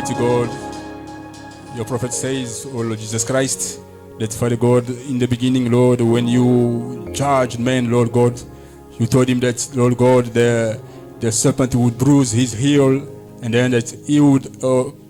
Almighty God, your prophet says, O Lord Jesus Christ, that Father God, in the beginning, Lord, when you judged man, Lord God, you told him that, Lord God, the serpent would bruise his heel, and then that he would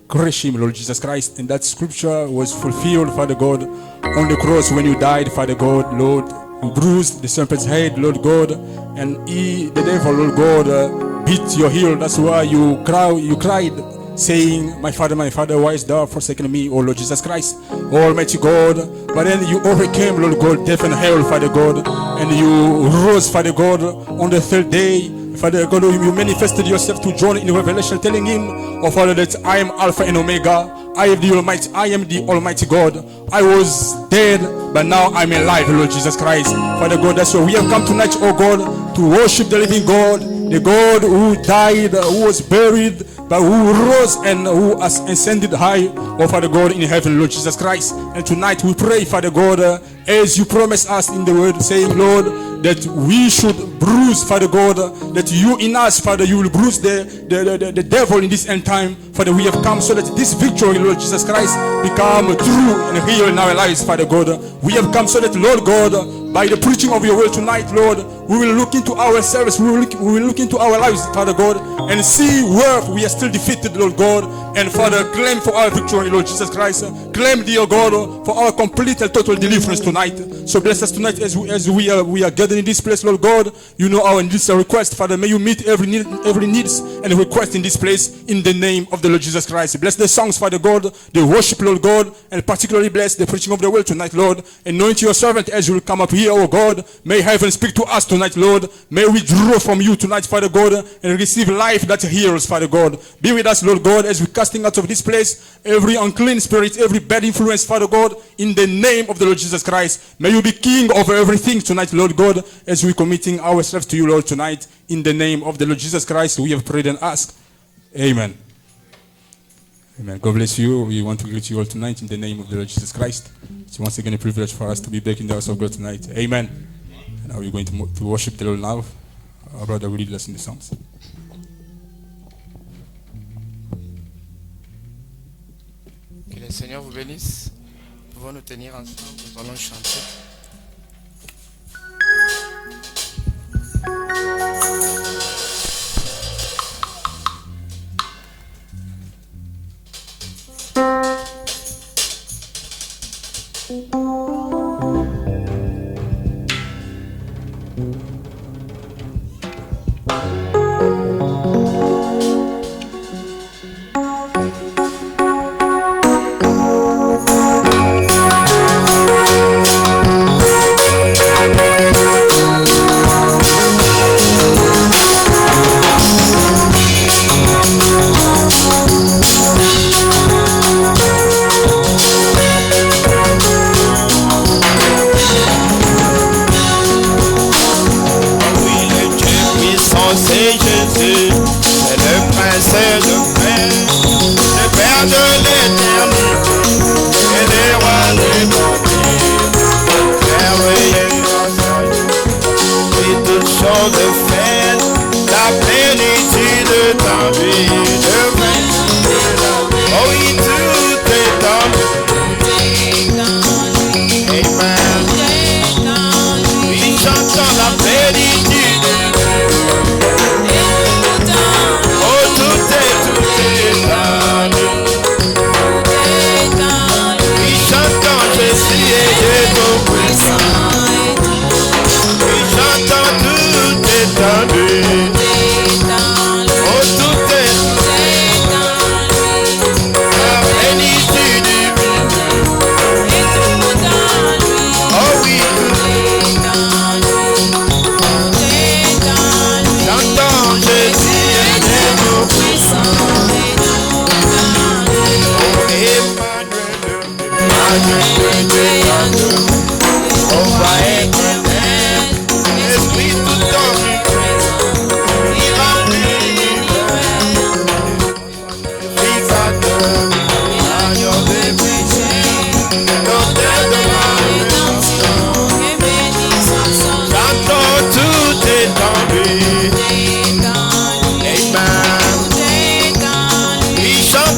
crush him, Lord Jesus Christ. And that scripture was fulfilled, Father God, on the cross when you died, Father God, Lord. You bruised the serpent's head, Lord God, and the devil, Lord God, beat your heel. That's why you cried, saying, my Father, why is thou forsaken me, O Lord Jesus Christ, Almighty God? But then you overcame, Lord God, death and hell, Father God, and you rose, Father God, on the third day. Father God, you manifested yourself to John in Revelation, telling him, oh Father, that I am Alpha and Omega. I am the Almighty God. I was dead, but now I'm alive, Lord Jesus Christ. Father God, that's why we have come tonight, oh God, to worship the living God, the God who died, who was buried, but who rose and who has ascended high, oh Father God, in heaven, Lord Jesus Christ. And tonight we pray, Father God, as you promised us in the word, saying, Lord, that we should bruise, Father God, that you in us, Father, you will bruise the devil in this end time. Father, we have come so that this victory, Lord Jesus Christ, become true and real in our lives, Father God. We have come so that, Lord God, by the preaching of your word tonight, Lord, we will look into ourselves, we will look into our lives, Father God, and see where we are still defeated, Lord God. And Father, claim for our victory, Lord Jesus Christ. Claim, dear God, for our complete and total deliverance tonight. So bless us tonight as we are gathered in this place, Lord God. You know our needs and requests, Father. May you meet every needs and request in this place in the name of the Lord Jesus Christ. Bless the songs, Father God, the worship, Lord God, and particularly bless the preaching of the word tonight, Lord. Anoint your servant as you will come up here, oh God. May heaven speak to us tonight, Lord. May we draw from you tonight, Father God, and receive life that heals, Father God. Be with us, Lord God, as we casting out of this place every unclean spirit, every bad influence, Father God, in the name of the Lord Jesus Christ. May you be king over everything tonight, Lord God, as we committing ourselves to you, Lord, tonight. In the name of the Lord Jesus Christ, we have prayed and asked. Amen. Amen. God bless you. We want to greet you all tonight in the name of the Lord Jesus Christ. It's once again a privilege for us to be back in the house of God tonight. Amen. And now we're going to worship the Lord now. Our brother will lead us in the songs. Que le Seigneur vous bénisse. Nous pouvons nous tenir ensemble, nous allons chanter.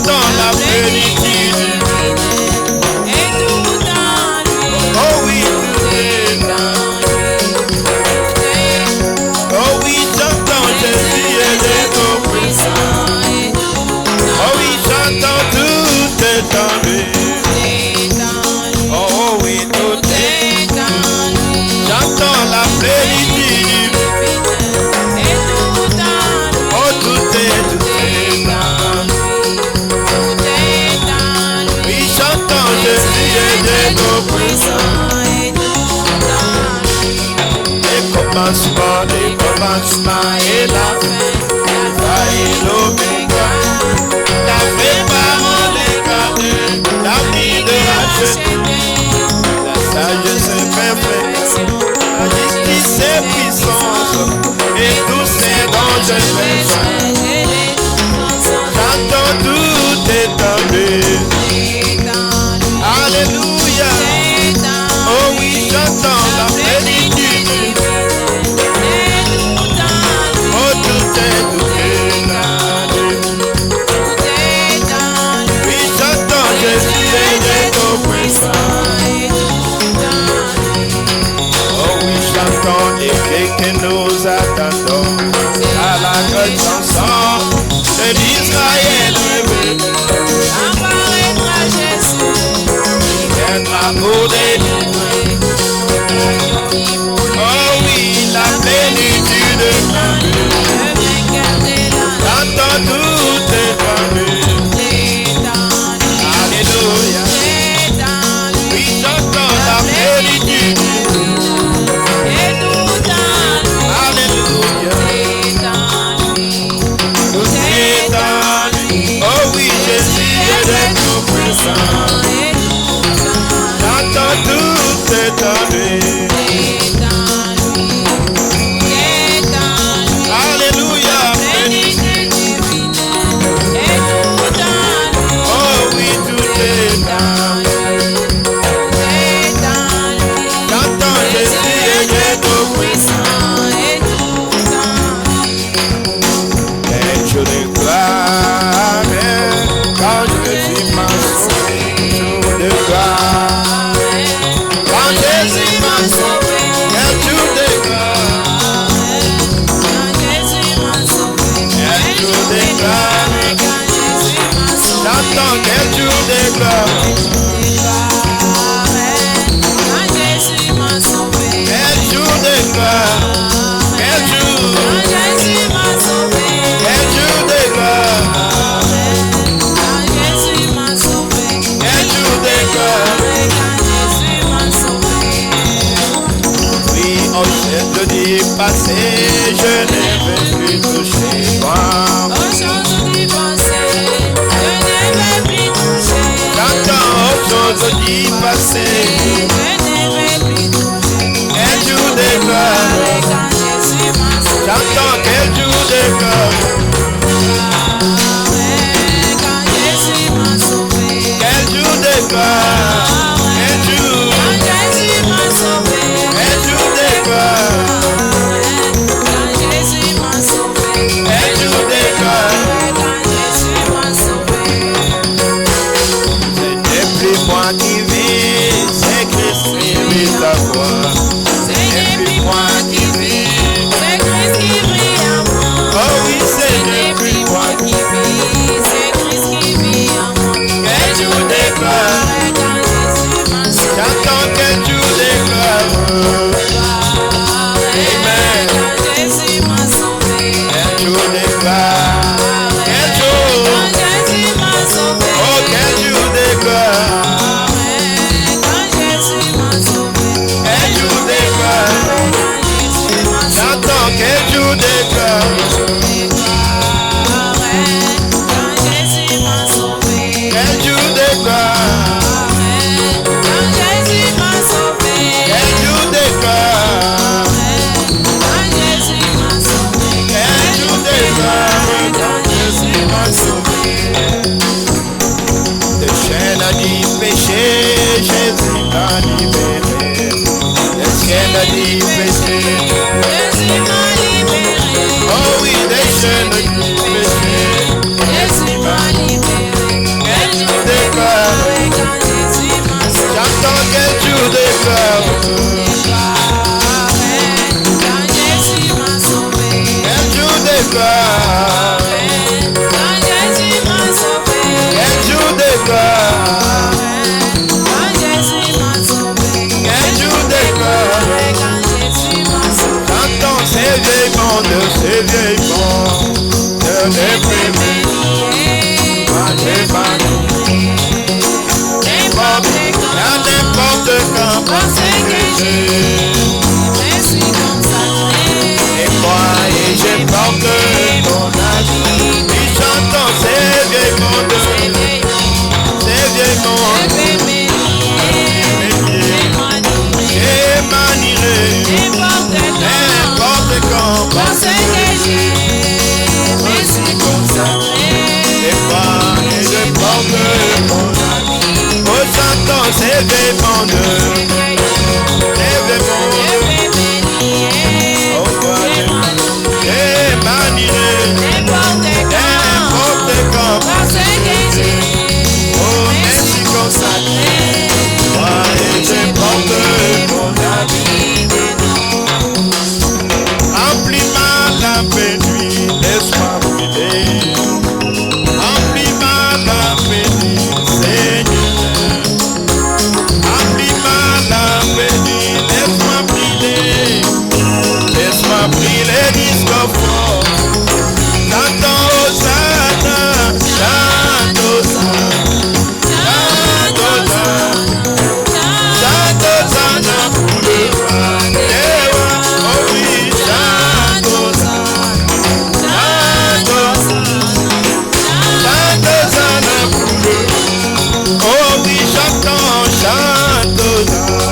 Dans la commencement et la fin, l'alpha et l'oméga. Ta vraie parole est gardée, l'avenir de racheter. La sagesse est perfection, la justice est puissance, et tous ces dont j'ai besoin. J'entends tout étendu. Alléluia. Oh oui, j'entends la plénitude. Oh, tout est étendu. Oui, j'entends Jésus est au puissant. Oh oui, j'entends les cris que nous attendons à la grande chanson de l'Israël. Apparaîtra Jésus, Il viendra pour délivrer. Oh oui, la plénitude est grande. J'entends tout étendu. Alléluia. Oui, j'entends la plénitude. Alléluia. Tout étendu. Oh oui, Jésus est tout puissant. J'entends tout étendu. Alléluia. Oh oui, tout étendu. J'entends Jésus est tout puissant. Et je déclare, quand Jésus m'a sauvé, je déclare. Quand Jésus m'a sauvé, et je déclare. Et je déclare. J'entends que je déclare. Et je déclare. Et je déclare. Oui, au jeudi passé, je n'ai plus touché moi. J'entends au jeudi passé, quel jour déclare. J'entends quel jour déclare. Quel jour déclare. Quel jour. Quel jour déclare. Quel jour déclare. Ce n'est plus moi qui vis, c'est Christ qui vit à moi. Ce n'est plus moi qui vis. Oh oui, ce n'est plus moi qui vis. Quel jour déclare. J'entends quel jour déclare. Amen. Quel jour déclare. Quel jour. Oh, quel jour déclare. Quel jour déclare. J'entends quel jour déclare. Quel jour déclare. Quel jour déclare. Quel jour déclare. Jésus m'a sauvé. Des chaînes du péché, Jésus m'a libéré. Des chaînes du péché. Oh oui, des chaînes du péché. Jésus m'a libéré. Quel jour déclare. J'entends quel jour déclare. Quel jour déclare. Quel jour déclare. Quel jour déclare. J'entends ces vieilles bandes, ces vieilles bandes de déprimés. N'importe quand, parce que j'ai et moi et Ainsi consacré, et pas et je porte mon ami. Oh, chantons ces vêtements de oh, quoi et manier n'importe quand. Oh, ainsi consacré, moi et je porte mon ami. Remplis ma lampe et nuit, laisse-moi brûler. Remplis ma lampe et nuit, Seigneur. Remplis ma lampe et nuit, laisse-moi brûler. Laisse-moi brûler jusqu'au fond. Chantons Hosanna, chante Hosanna, chante Hosanna, chante Hosanna pour le roi des rois. Oh oui, chante Hosanna, chante Hosanna pour le roi. Oh oui, chantons, chante Hosanna.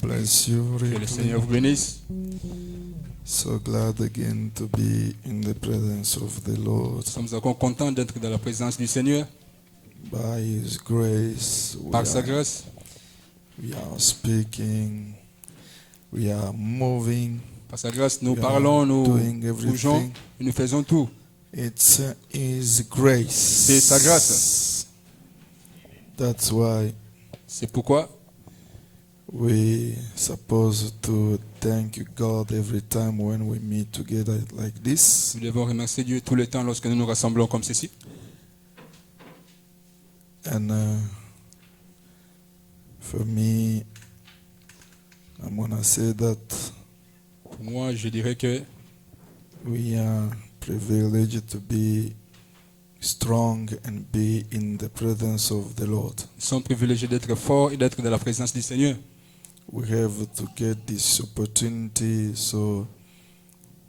Que le Seigneur vous bénisse. So glad again to be in the presence of the Lord. Nous sommes encore contents d'être dans la présence du Seigneur. By His grace, Par sa grâce, we are speaking, we are moving. par sa grâce, nous We are parlons, nous doing bougeons, everything. et nous faisons tout. It's His grace. C'est sa grâce. That's why C'est pourquoi we supposed to thank God every time when we meet together like this. nous devons remercier Dieu tout le temps lorsque nous nous rassemblons comme ceci. And for me, I'm gonna say that Pour moi, je dirais que we are privileged to be strong and be in the presence of the Lord. nous sommes privilégiés d'être forts et d'être dans la présence du Seigneur. We have to get this opportunity so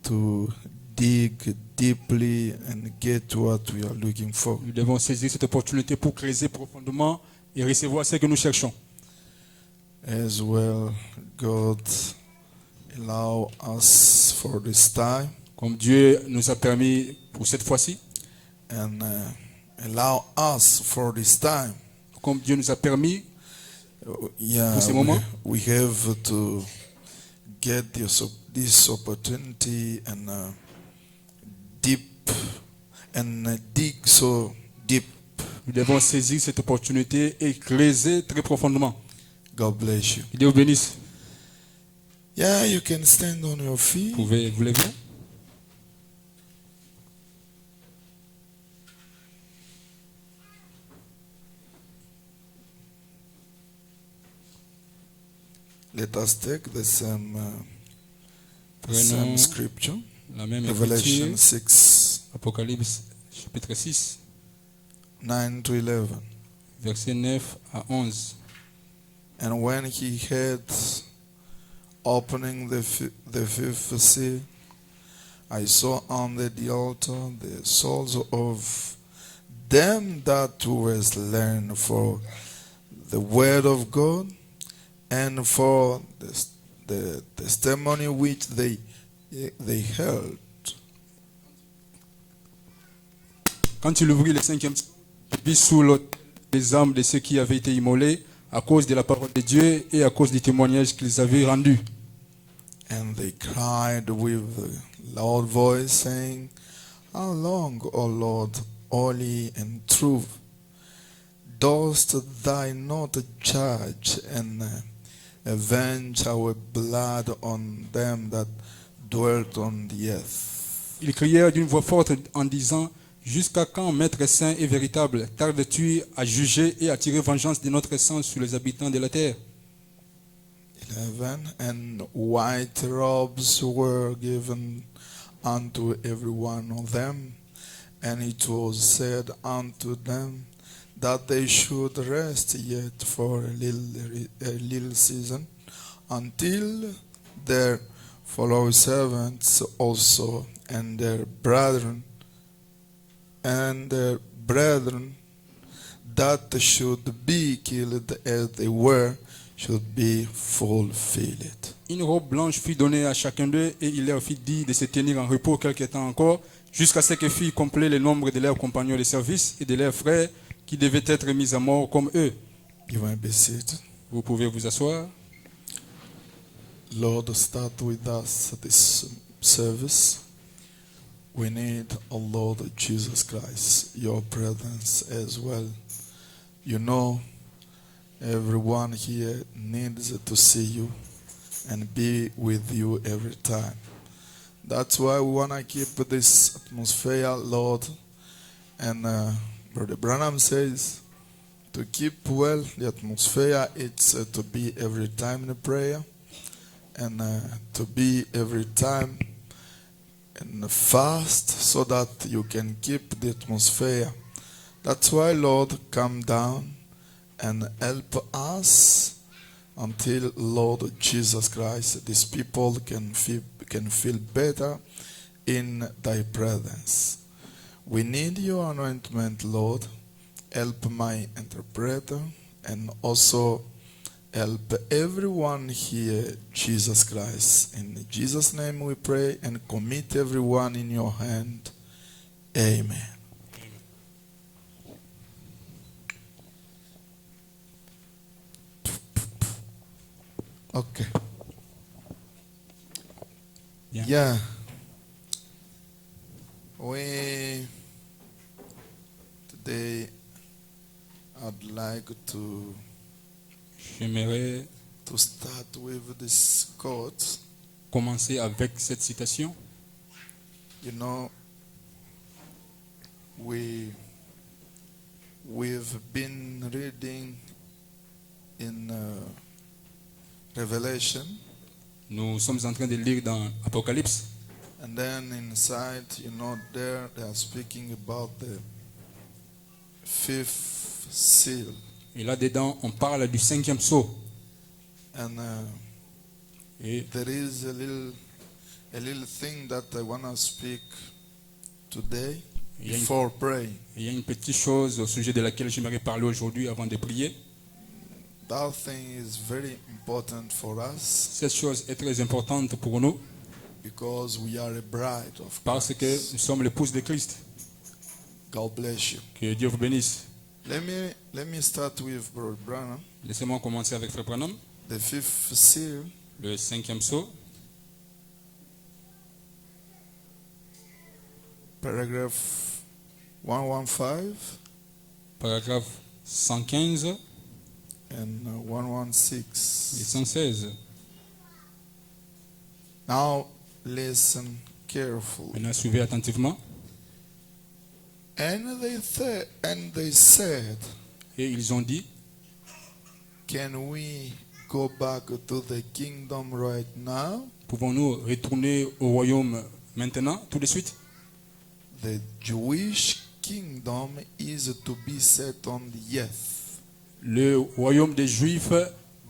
to dig deeply and get what we are looking for. Nous devons saisir cette opportunité pour creuser profondément et recevoir ce que nous cherchons. As well, God allow us for this time Comme Dieu nous a permis pour cette fois-ci, and allow us for this time. comme Dieu nous a permis, Yeah, Pour ces moments? we have to get this opportunity and deep and dig so deep. nous devons saisir cette opportunité et creuser très profondément. God bless you. Que Dieu vous bénisse. Yeah, you can stand on your feet. Vous pouvez vous lever. Let us take the same Prenons scripture. la même Revelation écriture, 6, Apocalypse chapitre 6, 9 to 11. versets 9 à 11. And when he had opening the fifth seal, I saw under the altar the souls of them that were slain for the word of God and for the testimony which they held. Quand il ouvrit le 5e, il vit sous les âmes de ceux qui avaient été immolés à cause de la parole de Dieu et à cause du témoignage qu'ils avaient rendu. And they cried with a loud voice, saying, How long, O Lord, holy and true, dost thou not judge and avenge our blood on them that dwelt on the earth? Ils crièrent d'une voix forte en disant, Jusqu'à quand, Maître saint et véritable, tardes-tu à juger et à tirer vengeance de notre sang sur les habitants de la terre? 11. And white robes were given unto every one of them, and it was said unto them that they should rest yet for a little season, until their fellow servants also and their brethren that should be killed as they were should be fulfilled. Une robe blanche fut donnée à chacun d'eux et il leur fit dire de se tenir en repos quelque temps encore, jusqu'à ce que fût complet le nombre de leurs compagnons de service et de leurs frères qui devaient être mis à mort comme eux. You may be seated. Vous pouvez vous asseoir. Lord, start with us this service. We need, O Lord Jesus Christ, your presence as well. You know, everyone here needs to see you and be with you every time. That's why we want to keep this atmosphere, Lord. And Brother Branham says, to keep well the atmosphere, it's to be every time in the prayer and to be every time in the fast so that you can keep the atmosphere. That's why, Lord, come down and help us until, Lord Jesus Christ, these people can feel better in thy presence. We need your anointment, Lord. Help my interpreter and also help everyone here, Jesus Christ. In Jesus' name we pray and commit everyone in your hand. Amen. Okay. Yeah. Today I'd like to J'aimerais start with this quote. commencer avec cette citation. You know, we've been reading in Revelation, Nous sommes en train de lire dans Apocalypse. and then inside, you know, there they are speaking about the fifth seal. Et là-dedans, on parle du 5e sceau. And Et there is a little thing that I want to speak today il before praying. y a une petite chose au sujet de laquelle j'aimerais parler aujourd'hui avant de prier. That thing is very important for us Cette chose est très importante pour nous because we are a bride of parce que Christ. nous sommes l'épouse de Christ. God bless you. Que Dieu vous bénisse. Let me start with Brother Branham. Laissez-moi commencer avec Frère Branham. The fifth seal, Le 5e sceau, paragraph 115 paragraphe 115 and et 116. 116. Now listen carefully. Maintenant, suivez attentivement. And they said, Et ils ont dit, can we go back to the kingdom right now? pouvons-nous retourner au royaume maintenant, tout de suite? The Jewish kingdom is to be set on the earth. Le royaume des Juifs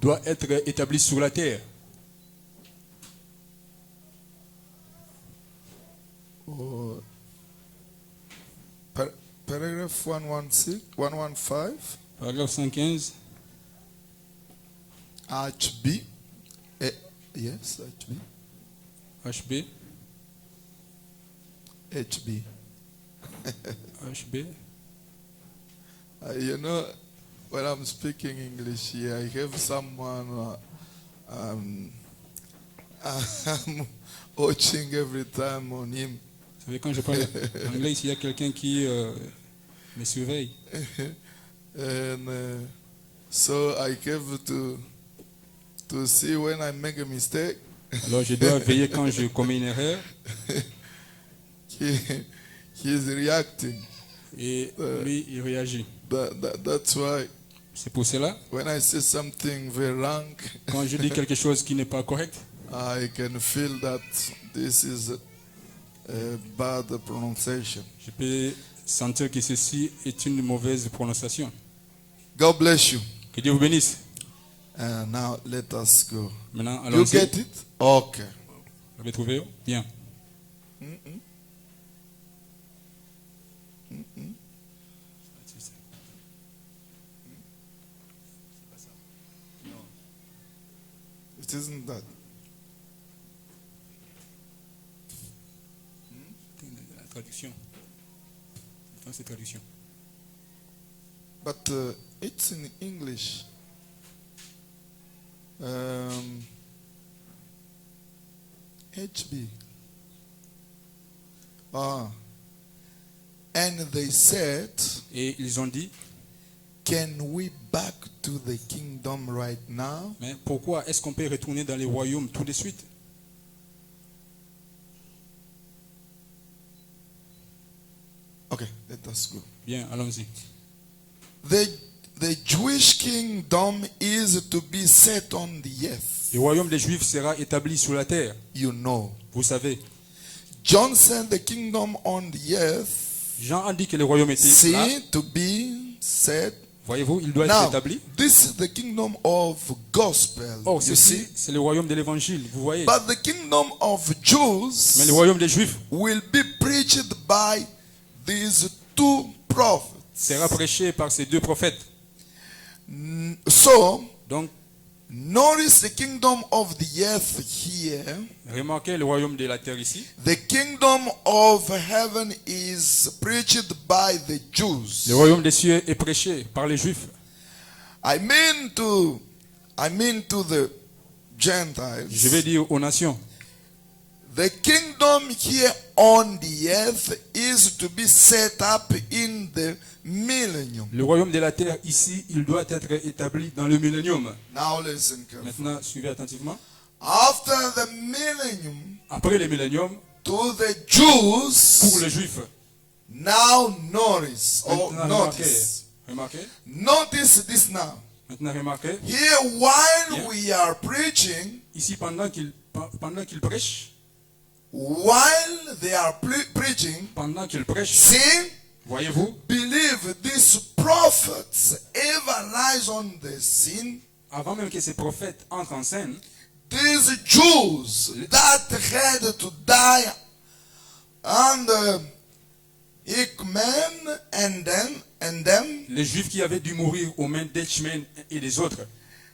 doit être établi sur la terre. Oh, paragraph 115. Paragraphe 115. HB. Yes, HB. HB. HB. HB. You know, when I'm speaking English here, I have someone I'm watching every time on him. Vous savez, quand je parle anglais, ici, il y a quelqu'un qui me surveille. And so I have to see when I make a mistake. Alors, je dois veiller quand je commets une erreur. He is reacting. Et lui, il réagit. That's why C'est pour cela, when I say something very wrong, quand je dis quelque chose qui n'est pas correct, I can feel that this is a bad pronunciation. je peux sentir que ceci est une mauvaise prononciation. God bless you. Que Dieu vous bénisse. And now let us go. Maintenant, You allons-y. get it? Okay. Vous l'avez trouvé? Bien. It isn't that. La traduction. C'est traduction. But it's in English. HB. And they said, Et ils ont dit, can we back to the kingdom right now? mais pourquoi est-ce qu'on peut retourner dans les royaumes tout de suite? Okay, let us go. Bien, allons-y. The Jewish kingdom is to be set on the earth. Le royaume des Juifs sera établi sur la terre. You know. Vous savez, John said the kingdom on the earth Jean a dit que le royaume était là. see to be set. Voyez-vous, il doit être Now, établi. this is the kingdom of gospel. Oh, You ceci, see? c'est le royaume de l'évangile, vous voyez. But the kingdom of Mais Jews le royaume des Juifs will be preached by these two prophets. sera prêché par ces deux prophètes. So, Donc, notice the kingdom of the earth here. remarquez le royaume de la terre ici. The kingdom of heaven is preached by the Jews. Le royaume des cieux est prêché par les Juifs. I mean to the Gentiles. Je vais dire aux nations. The kingdom here on the earth is to be set up in the millennium. Le royaume de la terre ici, il doit être établi dans le millénium. Now listen carefully. Maintenant, suivez attentivement. After the millennium, Après le millénium, to the pour Jews, les Juifs, now notice, maintenant notice, remarquez, notice this now. maintenant remarquez, Here, while Yeah. we are preaching, ici pendant qu'il prêche, while they are preaching, pendant qu'il prêche, see, voyez-vous, believe these prophets ever rise on the scene. avant même que ces prophètes entrent en scène, These Jews that had to die under Hickman and them, les Juifs qui avaient dû mourir aux mains d'Eichmann et des autres,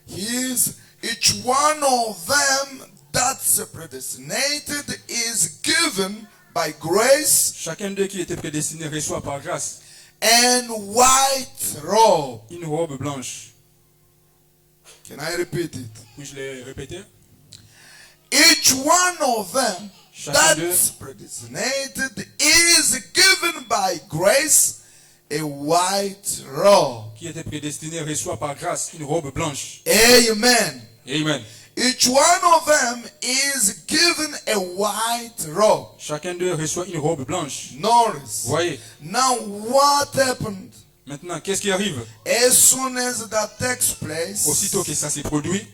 each one of them that's predestinated is given by grace chacun d'eux qui était prédestiné reçoit par grâce and white robe. une robe blanche. Can I repeat it? Puis-je les répéter? Each one of them Chacun that's predestinated is given by grace a white robe. Qui était prédestiné reçoit par grâce une robe blanche. Amen. Amen. Each one of them is given a white robe. Chacun d'eux reçoit une robe blanche. Notice. Voyez. Now what happened? Maintenant, qu'est-ce qui arrive? As soon as that takes place, Aussitôt que ça s'est produit,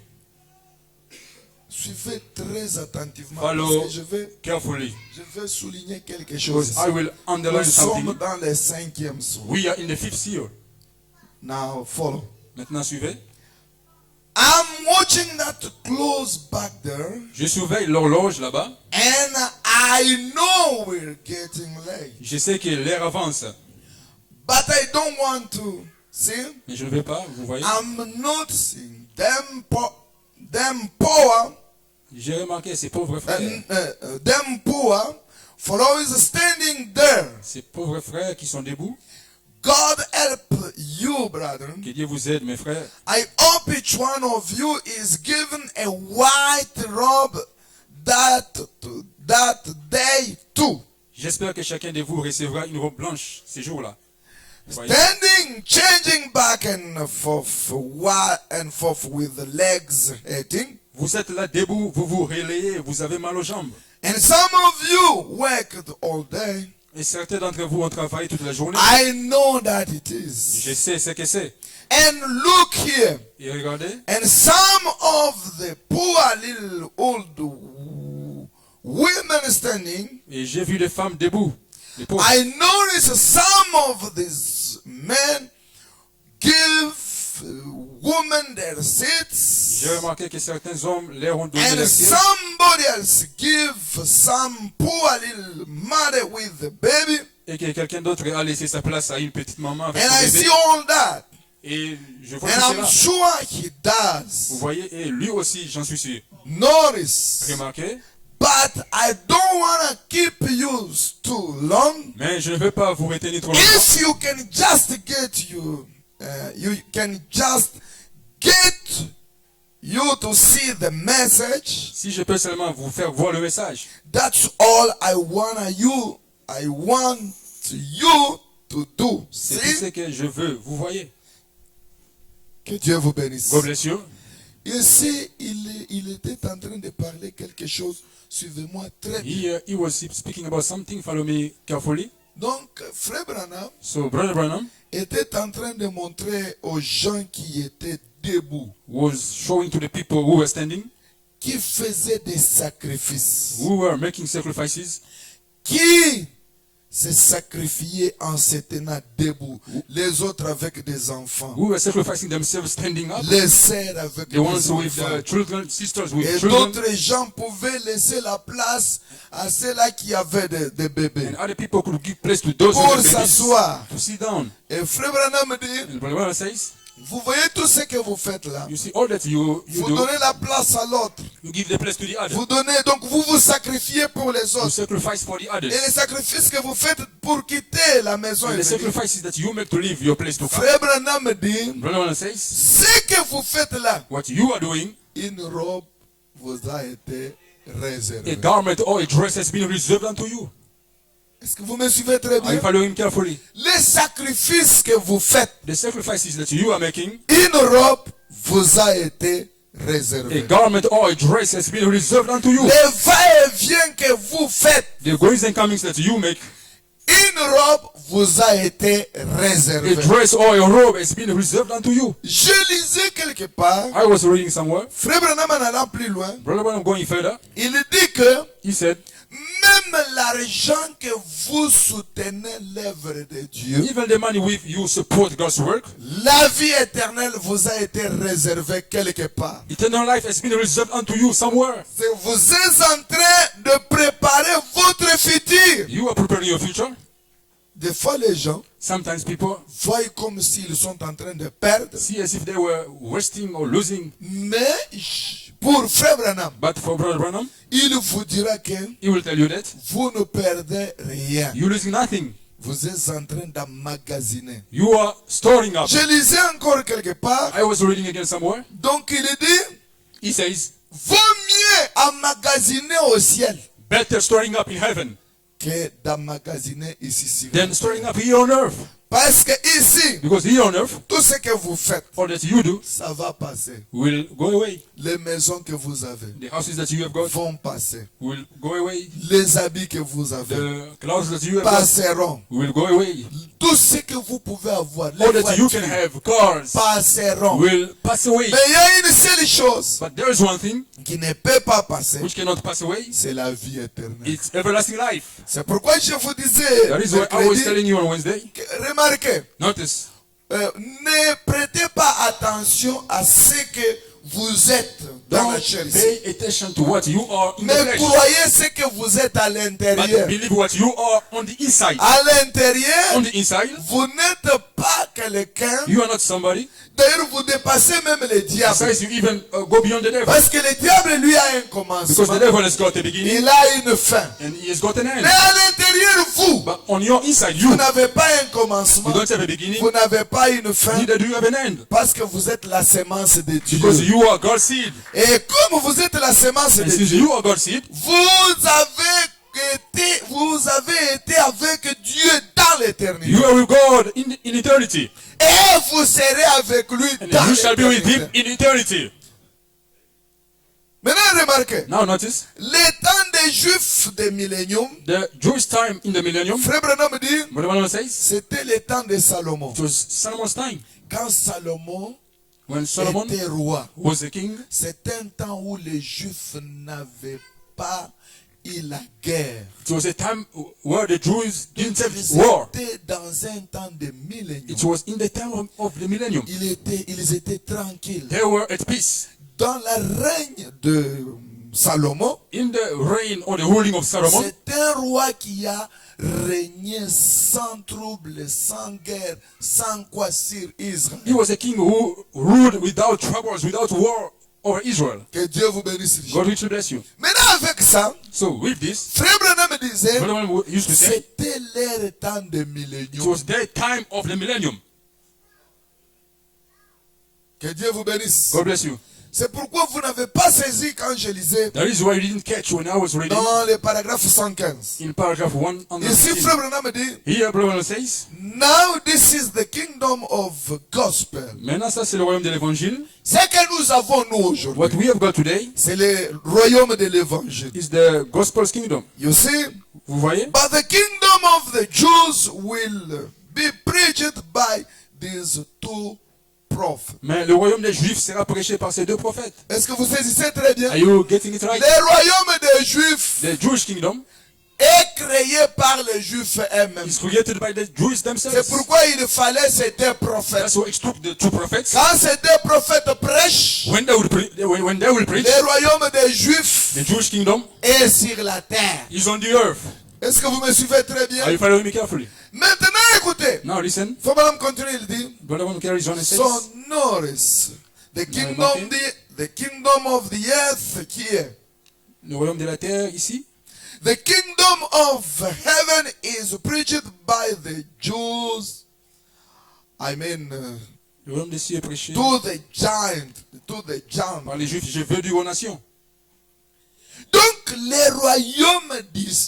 suivez très attentivement follow parce que carefully. je vais souligner quelque chose. I will Nous underline sommes something. dans le 5e soir. We are in the 5th seal. Now follow. Maintenant, suivez. I'm watching that close back there, Je surveille l'horloge là-bas. and I know we're getting late. Je sais que l'heure avance. But I don't want to see. Mais je ne vais pas, vous voyez. I'm noticing them them poor, J'ai remarqué ces pauvres frères, them poor, for always standing there. ces pauvres frères qui sont debout. God help you, brethren. Que Dieu vous aide, mes frères. I hope each one of you is given a white robe that day too. J'espère que chacun de vous recevra une robe blanche ces jours-là. Voyez. Standing, changing back and forth with the legs hurting. Vous êtes là debout, vous vous relayez, vous avez mal aux jambes. And some of you worked all day. Et certains d'entre vous ont travaillé toute la journée. I know that it is. Je sais ce que c'est. And look here. Et regardez, And some of the poor little old women standing. et j'ai vu les femmes debout. Les pauvres. I notice some of these men give women their seats. J'ai remarqué que certains hommes leur ont donné And leur siège. somebody else give some poor little mother with the baby. Et que quelqu'un d'autre a laissé sa place à une petite maman avec And son I bébé. see all that. Et je vois And tout I'm cela. sure he Vous does. voyez, et lui aussi, j'en suis sûr. Notice. Remarquez. But I don't want to keep you too long. Mais je ne veux pas vous retenir trop longtemps. If you can just get you can just get you to see the message. Si je peux seulement vous faire voir le message, That's all I want you to do. c'est tout ce See? que je veux. Vous voyez. Que Dieu vous bénisse. God bless you. Ici, il était en train de parler quelque chose. Suivez-moi très bien. He was speaking about something. Follow me carefully. Donc, Frère Branham So, Brother Branham était en train de montrer aux gens qui étaient debout, was showing to the people who were standing, qui faisaient des sacrifices, who were making sacrifices, qui se sacrifiaient en se tenant debout, les autres avec des enfants, who were sacrificing themselves standing up, les sœurs avec the ones des with enfants. children, sisters with Et children, d'autres gens pouvaient laisser la place à ceux-là qui avaient des bébés and other people could give place to those pour with babies s'asseoir. to sit down. Et Frère Branham dit, And Brother Branham says, vous voyez tout ce que vous faites là. you see all that you Vous do, donnez la place à l'autre. you give the place to the other. Vous donnez, donc vous vous sacrifiez pour les You autres. sacrifice for the Et others. les sacrifices que vous faites pour quitter la maison. And et the venir. sacrifices that you make to leave your place to come. Frère Branham dit, Brother Branham says, ce que vous faites là, what you are doing, une robe vous a été a réservée. garment or a dress has been reserved unto you. Est-ce que vous me suivez très Are you bien? following carefully? Les sacrifices que vous faites, The sacrifices that you are making, une robe vous a été a réservée. garment or a dress has been reserved unto you. Les va-et-vient que vous faites, The goings and comings that you make, une robe vous a été a réservée. dress or a robe has been reserved unto you. Je lisais quelque part, I was reading somewhere, Frère Branham en allant plus loin, Brother Branham going further, il dit que he said, même l'argent que vous soutenez l'œuvre de Dieu, even the money with you support God's work, la vie éternelle vous a été réservée quelque part. eternal life has been reserved unto you somewhere. Vous êtes en train de préparer votre futur. You are preparing your future. Des fois, les gens Sometimes people voient comme s'ils sont en train de perdre. see as if they were wasting or losing. Mais pour Frère Branham, But for Brother Branham, il vous dira que he will tell you that vous ne perdez rien. you're losing nothing. Vous êtes en train d'emmagasiner. You are storing up. Je lisais encore quelque part. I was reading again somewhere. Donc il dit, He says, vaut mieux emmagasiner au ciel better storing up in heaven que d'emmagasiner ici sur than storing up here on earth. Parce que ici, Because here on earth, tout ce que vous faites, all that you do ça va passer. will go away. Les maisons que vous avez The houses that you have got vont passer. will go away. Les habits que vous avez The clothes that you have got passeront. will go away. Tout ce que vous pouvez avoir, les All that you can voitures have, cars, passeront. will pass away. Mais il y a une seule chose But there is one thing qui ne peut pas passer, which cannot pass away. c'est la vie éternelle. It's everlasting life. C'est pourquoi je vous disais, That is why I was mercredi, telling you on Wednesday. remarquez, Notice, ne prêtez pas attention à ce que vous êtes dans la don't chair ici. pay attention to what you are in the Mais flesh, croyez ce que vous êtes à but l'intérieur. believe what you are on the inside. À l'intérieur, On the inside, vous n'êtes pas que quelqu'un. You are not somebody. D'ailleurs, vous dépassez même le diable. Besides, you even go beyond the devil. Parce que le diable, lui, a un Because the commencement. devil has got a beginning Il a une fin. and he has got an Mais end. à l'intérieur, vous, But on your inside, vous you n'avez pas un commencement. don't have a beginning, Vous n'avez pas une fin. neither do you have an end. Parce que vous êtes la sémence de Because Dieu. you are God's seed. Et comme vous êtes la sémence And de since Dieu, you are God's seed, vous avez été avec Dieu dans l'éternité. you are with God in eternity. Et vous serez avec lui And dans you shall be with him l'éternité. in eternity. Maintenant, remarquez. Now notice, Les temps des Juifs des milléniums, the Jewish time in the millennium, Frère Branham dit, what the Bible says, c'était le temps de Salomon. it was Solomon's time. Quand Salomon When Solomon était roi, was the king, c'est un temps où les Juifs n'avaient pas eu la guerre. it was a time where the Jews didn't have Ils war. étaient dans un temps de millénium. It was in the time of the millennium. Ils étaient tranquilles. They were at peace. Dans le règne de Salomon, In the reign or the ruling of Solomon, c'est un roi qui a régné sans trouble, sans guerre, sans quoi sur Israël. he was a king who ruled without troubles, without war over Israel. Que Dieu vous bénisse. God richly bless you. Maintenant avec ça, So with this, Frère Branham disait, Solomon used to say, c'était leur temps de it millénium. was their time of the millennium. Que Dieu vous bénisse. God bless you. C'est pourquoi vous n'avez pas saisi quand je lisais That is why you didn't catch when I was reading dans le paragraphe 115. in paragraph Ici, 115. Frère Branham dit, Here, Brother says, now this is the kingdom of gospel. maintenant ça c'est le royaume de l'évangile. Ce que nous avons nous aujourd'hui, What we have got today c'est le royaume de l'évangile. is the gospel's kingdom. You see, Vous voyez? but the kingdom of the Jews will be preached by these two prophets. Mais le royaume des Juifs sera prêché par ces deux prophètes. Est-ce que vous saisissez très bien? Are you getting it right? Le royaume des Juifs The Jewish kingdom est créé par les Juifs eux-mêmes. is created by the Jews C'est themselves. pourquoi il fallait ces deux prophètes. That's why it took the two prophets. Quand ces deux prophètes prêchent, When they will preach, le royaume des Juifs the Jewish kingdom est sur la terre. is on the earth. Est-ce que vous me suivez très Are bien? you following me carefully? Maintenant, écoutez. Now listen. Faut madame continuer, il dit. Brother one carries on and says, So notice the kingdom of the earth qui est. le royaume de la terre ici, The kingdom of heaven is preached by the Jews. I mean, le royaume des cieux est prêché to the giant. par les Juifs. Je veux dire aux nations. Donc, les royaumes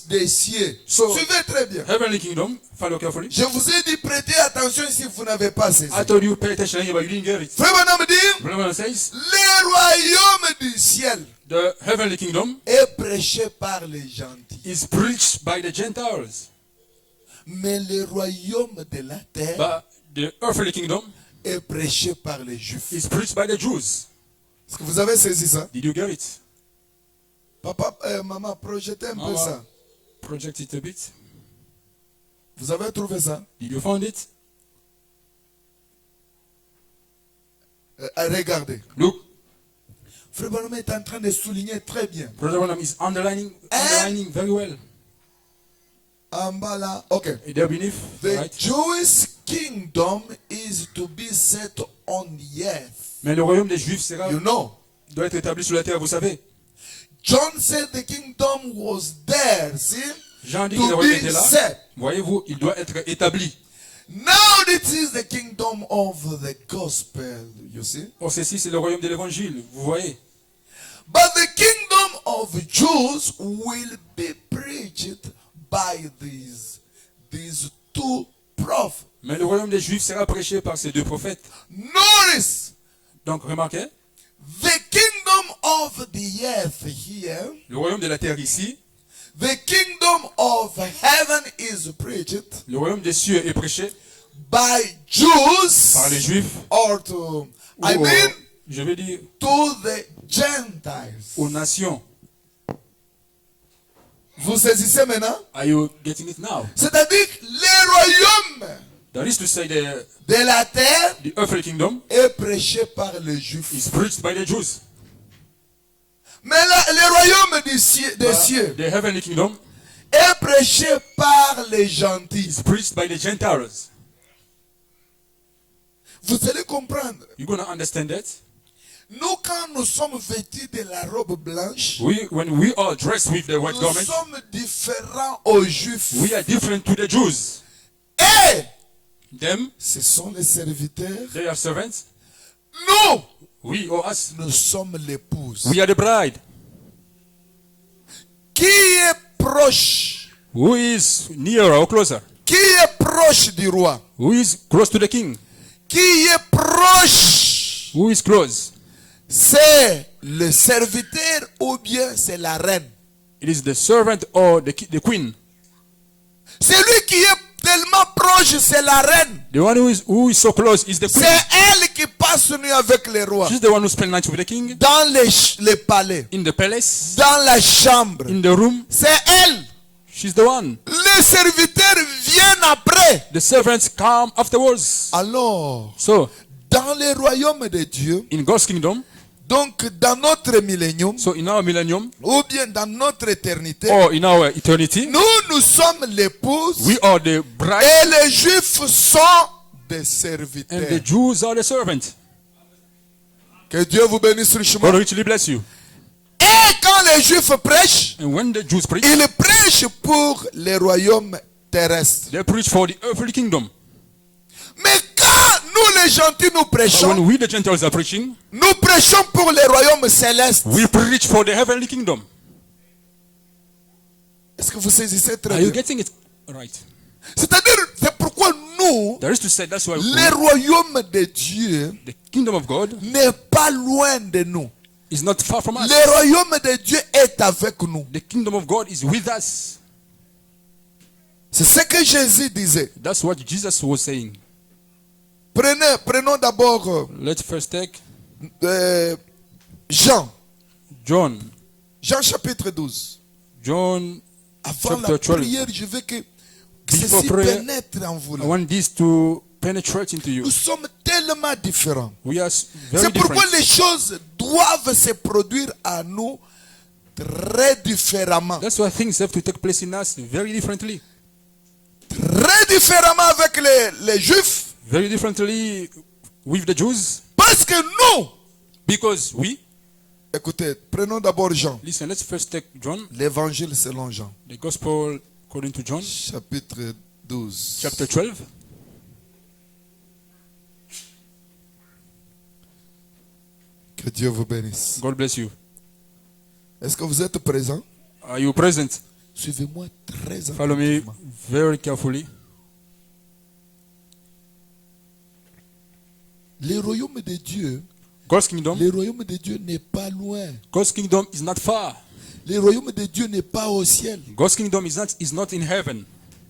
des cieux. So- Suivez très bien. Heavenly kingdom, follow carefully. Je vous ai dit, prêtez attention si vous n'avez pas saisi. I told you pay attention, but you didn't get it. Frère Branham dit, Brother one says, le royaume du ciel the heavenly kingdom est prêché par les gentils. is preached by the Gentiles. Mais le royaume de la terre But the earthly kingdom est prêché par les juifs. is preached by the Jews. Est-ce que vous avez saisi ça? Did you get it? Papa, maman, projetez un peu Maman. ça. Project it a bit. Vous avez trouvé ça? Did you find it? Regardez. Look, Frère Branham est en train de souligner très bien. Brother Branham is underlining very well. En bas là, ok. There beneath, The right? Jewish kingdom is to be set on the earth. Mais le royaume des Juifs sera, You know. doit être établi sur la terre, vous savez. John said the kingdom was there, see? Jean dit que le To royaume be était là. set. Voyez-vous, il doit être établi. Now this is the kingdom of the gospel, you see? Or, ceci, c'est le royaume de l'évangile, vous voyez. But the kingdom of Jews will be preached by these two prophets. Mais le royaume des Juifs sera prêché par ces deux prophètes. Notice, Donc, remarquez, the kingdom of the earth here, le royaume de la terre ici, the kingdom of heaven is preached le royaume des cieux est prêché by Jews, par les Juifs, or to, I ou, mean, je veux dire, to the Gentiles. aux nations. Vous saisissez maintenant? Are you getting it now? C'est-à-dire que le royaume That is to say, de la terre the earthly kingdom est prêché par les Juifs. is preached by the Jews. Mais le royaume des cieux The heavenly kingdom est prêché par les gentils. is preached by the Gentiles. Vous allez comprendre. You're going to understand that. Nous, quand nous sommes vêtus de la robe blanche, When we are dressed with the white nous garment, sommes différents aux Juifs. we are different to the Jews. Et Them, ce sont les serviteurs. they are servants. Nous, We or us, nous sommes l'épouse. we are the bride. Qui est proche? Who is nearer or closer? Qui est proche du roi? Who is close to the king? Qui est proche? Who is close? C'est le serviteur ou bien c'est la reine? It is the servant or the queen. Celui qui est tellement proche, c'est la reine. The one who is so close is the C'est queen. elle qui passe nuit avec les rois. She's the one who spends night with the king. Dans les palais, In the palace, dans la chambre. in the room. C'est elle. She's the one. Les serviteurs viennent après. The servants come afterwards. Alors, So, dans le royaume de Dieu, in God's kingdom, donc dans notre millénium, so in our millennium, ou bien dans notre éternité, or in our eternity, nous sommes l'épouse we are the bride et les juifs sont des and serviteurs. the Jews are the servants. Que Dieu vous bénisse richement. God richly bless you. Et quand les juifs prêchent, And when the Jews preach, ils prêchent pour les royaumes terrestres. they preach for the earthly kingdom. Mais quand nous les gentils nous But when prêchons, we the Gentiles are preaching, nous prêchons pour les royaumes célestes. we preach for the heavenly kingdom. Est-ce que vous saisissez Are très you bien? getting it? Right. C'est-à-dire, c'est pourquoi nous, There is to say that's why le royaume de Dieu the kingdom of God n'est pas loin de nous. is not far from us. Le royaume de Dieu est avec nous. The kingdom of God is with us. C'est ce que Jésus disait. That's what Jesus was saying. Prenons d'abord Let's first take Jean. John. Jean chapitre 12. John, Avant la Chapter 12. prière, je veux que Before ceci prayer, pénètre en vous. I là. want this to penetrate into you. Nous sommes tellement différents. We are very C'est pourquoi different. les choses doivent se produire à nous très différemment. That's why things have to take place in us very differently. Très différemment avec les Juifs. Very differently with the Jews. Parce que nous, Because we, écoutez, prenons d'abord Jean. listen, let's first take John, L'évangile selon Jean. the gospel according to John, Chapitre 12. chapter 12. Que Dieu vous bénisse. God bless you. Est-ce que vous êtes présents? Are you present? Suivez-moi très Follow me attentivement. very carefully. Le royaume de Dieu, God's kingdom, le royaume de Dieu n'est pas loin. God's kingdom is not far. Le royaume de Dieu n'est pas au ciel. God's kingdom is not in heaven.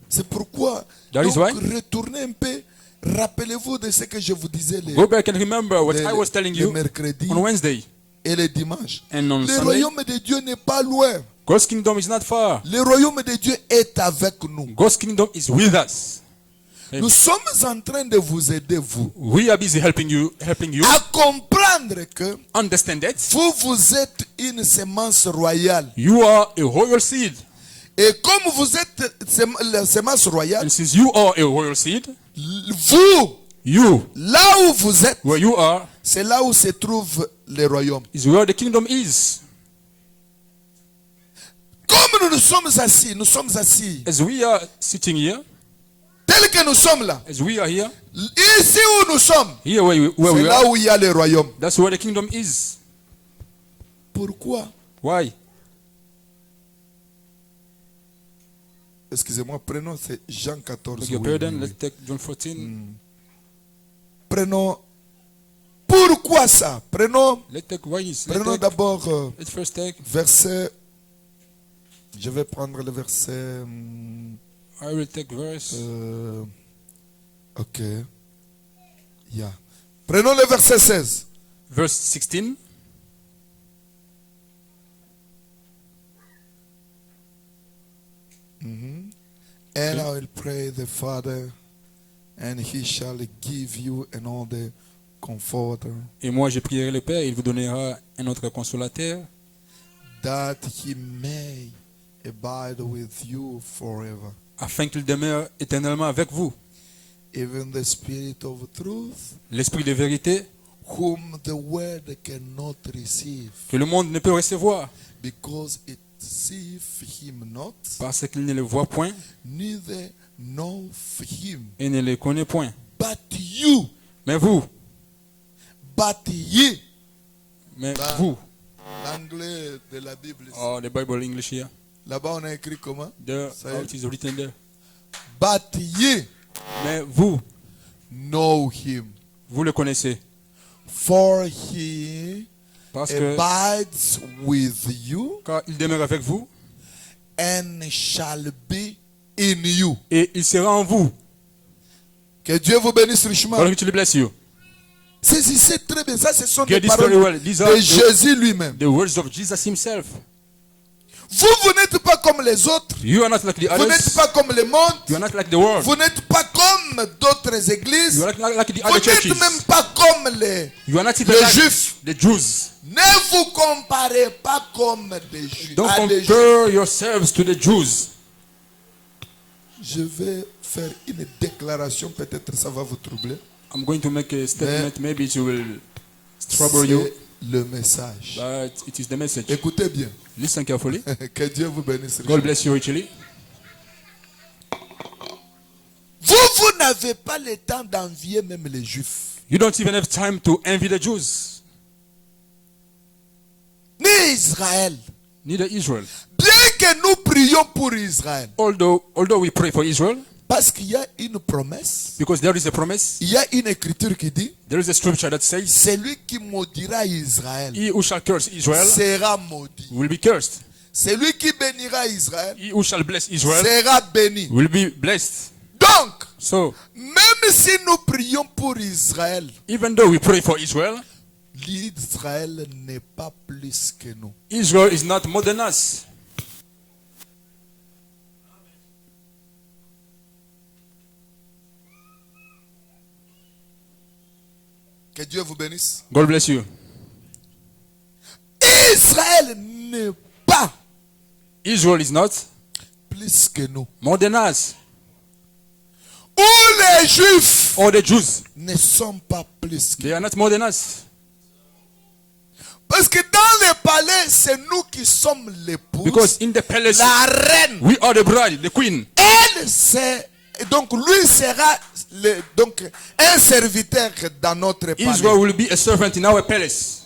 C'est pourquoi, That is donc, why. retournez un peu. Rappelez-vous de ce que je vous disais Go back and remember what le- I was telling le you mercredi on Wednesday et le dimanche. and on Le Sunday. royaume de Dieu n'est pas loin. God's kingdom is not far. Le royaume de Dieu est avec nous. God's kingdom is with us. Nous sommes en train de vous aider, vous, We are busy helping you à comprendre que understand that vous êtes une semence royale. you are a royal seed. Et comme vous êtes la semence royale, And since you are a royal seed, vous, you, là où vous êtes, where you are, c'est là où se trouve le royaume. is where the kingdom is. Comme nous sommes assis, As we are sitting here, tel que nous sommes là, as we are here, ici où nous sommes, here where c'est we là are, où il y a le royaume. that's where the kingdom is. Pourquoi? Why? Excusez-moi, prenons c'est Jean 14. Beg your oui, pardon, oui, let's oui. take John 14. Prenons. Pourquoi ça? Prenons Let's take why is. Prenons d'abord Let's first take. verset. Je vais prendre le verset. I will take verse. Ok. Yeah. Prenons le verset 16. Verse 16. And I will pray the Father, and he shall give you another comforter, Et moi, je prierai le Père, il vous donnera un autre consolateur, that he may abide with you forever. afin qu'il demeure éternellement avec vous. even the Spirit of truth, l'esprit de vérité, whom the world cannot receive, que le monde ne peut recevoir, because it seeth him not, parce qu'il ne le voit point neither knoweth him. et ne le connaît point. But you, Mais vous, but ye. mais Bah. vous, L'anglais de la Bible. oh, the Bible English here, Là-bas, on a écrit comment? there, Ça y how est. it is written there. But ye Mais vous, know him, vous le connaissez, for he parce que abides with you quand il demeure avec vous, and shall be in you. et il sera en vous. Que Dieu vous bénisse richement. God richly bless you. Saisissez très bien. Ça, ce sont Get des this very paroles well. These are de Jésus lui-même. the words of Jesus himself. Vous n'êtes pas comme les autres. You are not like the Vous n'êtes others. pas comme le monde. You are not like the world. Vous n'êtes pas comme d'autres églises. You are not like the Vous other n'êtes churches. même pas comme les You are not even les like Juifs. the Jews. Ne vous comparez pas comme des Juifs. Don't à des Juifs. compare yourselves to the Jews. Je vais faire une déclaration, peut-être ça va vous troubler. I'm going to make a statement. Maybe it will trouble you, C'est le message. but it is the message. Écoutez bien. Listen carefully. Que Dieu vous bénisse. God bless you richly. Vous n'avez pas le temps d'envier même les Juifs. You don't even have time to envy the Jews, Ni Israël. neither Israel. Bien que nous prions pour Israël. Although we pray for Israel, Parce qu'il y a une promesse. because there is a promise, Il y a une écriture qui dit, there is a scripture that says, celui qui maudira Israël he who shall curse Israel sera maudit. will be cursed. Celui qui bénira Israël He who shall bless Israel sera béni. will be blessed. Donc, So, même si nous prions pour Israël, even though we pray for Israel, l'Israël n'est pas plus que nous. Israel is not more than us. Que Dieu vous bénisse. God bless you. Israël n'est pas Israel is not plus que nous. more than us. Ou les Juifs Or the Jews, ne sont pas plus que they are not more than us. Parce que dans le palais, c'est nous qui sommes l'épouse. Because in the palace, La reine, we are the bride, the queen. elle, c'est... Donc lui sera donc un serviteur dans notre palais. Israel will be a servant in our palace.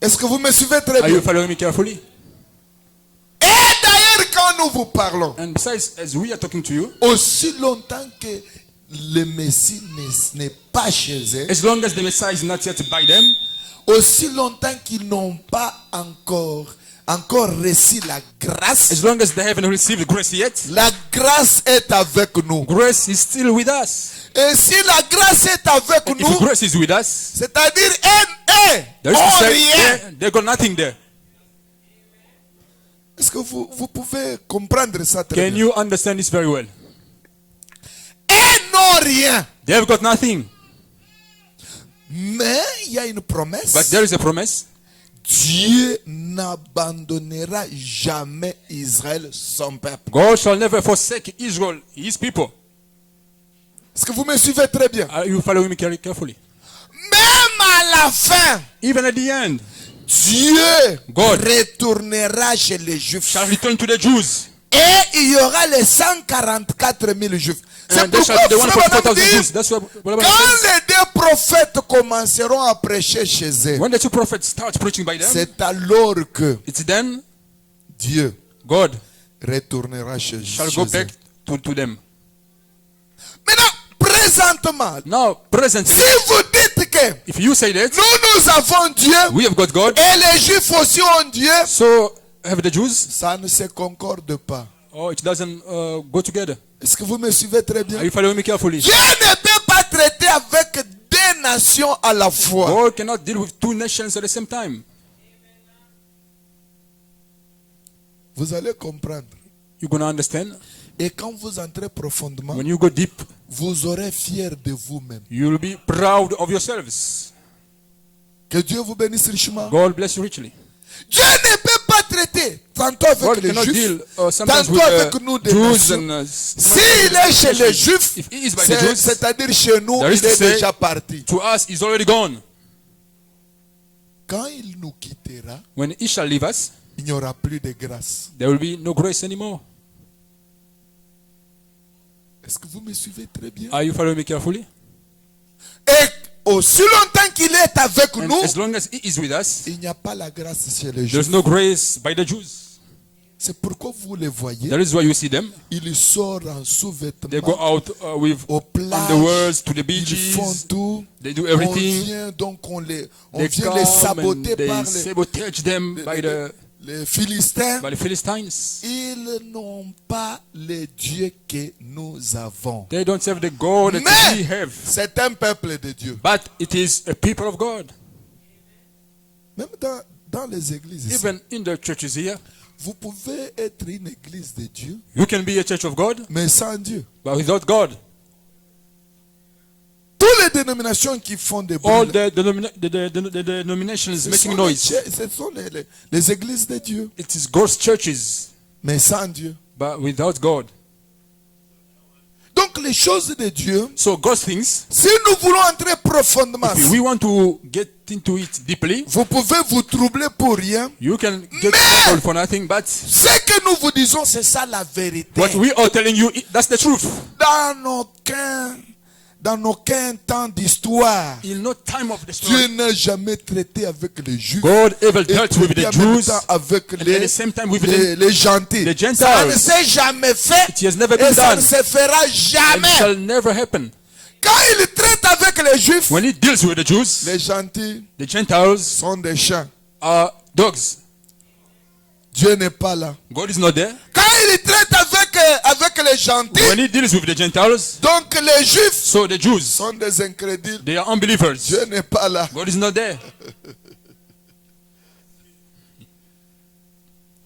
Est-ce que vous me suivez très Are you bien? following me carefully? Et d'ailleurs, quand nous vous parlons, And besides, as we are talking to you, aussi longtemps que le Messie n'est pas chez eux, as long as the Messiah is not yet by them, aussi longtemps qu'ils n'ont pas encore reçu la grâce, as long as they haven't received grace yet, la grâce est avec nous. grace is still with us. Et si la grâce est avec And nous, if grace is with us, c'est-à-dire there is to oh, say, rien. they got nothing there. Est-ce que vous pouvez comprendre ça très Can bien? you understand this very well? Et non rien. They have got nothing. Mais il y a une promesse. But there is a promise. Dieu n'abandonnera jamais Israël, son peuple. God shall never forsake Israel, his people. Est-ce que vous me suivez très bien? Are you following me carefully? Même à la fin, Even at the end, Dieu God retournera chez les Juifs. shall return to the Jews. Et il y aura les 144 000 Juifs. C'est And there shall pourquoi be the Frère Branham 144,000 dit, Jews. That's what Branham quand says. les deux prophètes commenceront à prêcher chez eux, When the two prophets start preaching by them, c'est alors que it's then Dieu God retournera chez shall chez go eux. back to them. Maintenant, présentement, Now, presently, si vous dites que if you say that, nous avons Dieu we have got God, et les Juifs aussi ont Dieu, so have the Jews, ça ne se concorde pas. oh, it doesn't go together. Est-ce que vous me suivez très bien? Are you following me carefully? Dieu ne peut pas traiter avec deux nations à la fois. God cannot deal with two nations at the same time. Vous allez comprendre. You're going to understand. Et quand vous entrez profondément, When you go deep, vous aurez fier de vous-même. you'll be proud of yourselves. Que Dieu vous bénisse richement. God bless you richly. Dieu ne peut pas traiter traiter tantôt avec God les cannot Juifs, deal sometimes tantôt with avec nous the des Jews nations. and S'il est chez les Juifs, if he is by the Jews, c'est-à-dire chez nous, that il is to est say, déjà parti. to us he's already gone. Quand il nous quittera, When he shall leave us, il n'y aura plus de grâce. there will be no grace anymore. Est-ce que vous me suivez très bien? Are you following me carefully? Et aussi longtemps qu'il est avec And nous, as long as he is with us, il n'y a pas la grâce chez les there's Juifs. no grace by the Jews. C'est pourquoi vous les voyez, That is why you see them. ils sortent en They go sous-vêtements out with aux on the plages, world to the ils font beaches. tout. They do On everything. vient donc on They vient les come saboter and they par sabotage them les Philistins. by the Philistines. Ils n'ont pas le Dieu que nous avons. They don't serve the God that Mais we have. c'est un peuple de Dieu. But it is a people of God. Même dans les églises ici, Even in the churches here, vous pouvez être une église de Dieu, you can be a church of God, mais sans Dieu. but without God. Toutes les dénominations qui font des All bruits, the denominations making noise. ce sont les églises de Dieu, It is God's churches, mais sans Dieu. but without God. Donc les choses de Dieu, So God's things, si nous voulons entrer profondément, if we want to get into it deeply, vous pouvez vous troubler pour rien. you can get troubled for nothing, but Ce que nous vous disons, c'est ça la vérité. what we are telling you, that's the truth. Dans aucun temps d'histoire, In no time of the Dieu story, n'a jamais traité avec les Juifs. God ever Et dealt with traité the en même Jews, temps avec and at the same time with les gentils. the Gentiles. Ça ne s'est jamais fait It has never et been ça done. ne se fera and it jamais. shall never happen. Quand il traite avec les Juifs, When he deals with the Jews, les gentils the Gentiles sont des chiens. are dogs. Dieu n'est pas là. God is not there. Quand il traite avec les gentils, When he deals with the Gentiles, donc les Juifs so the Jews, sont des incrédules. they are unbelievers. Dieu n'est pas là. God is not there.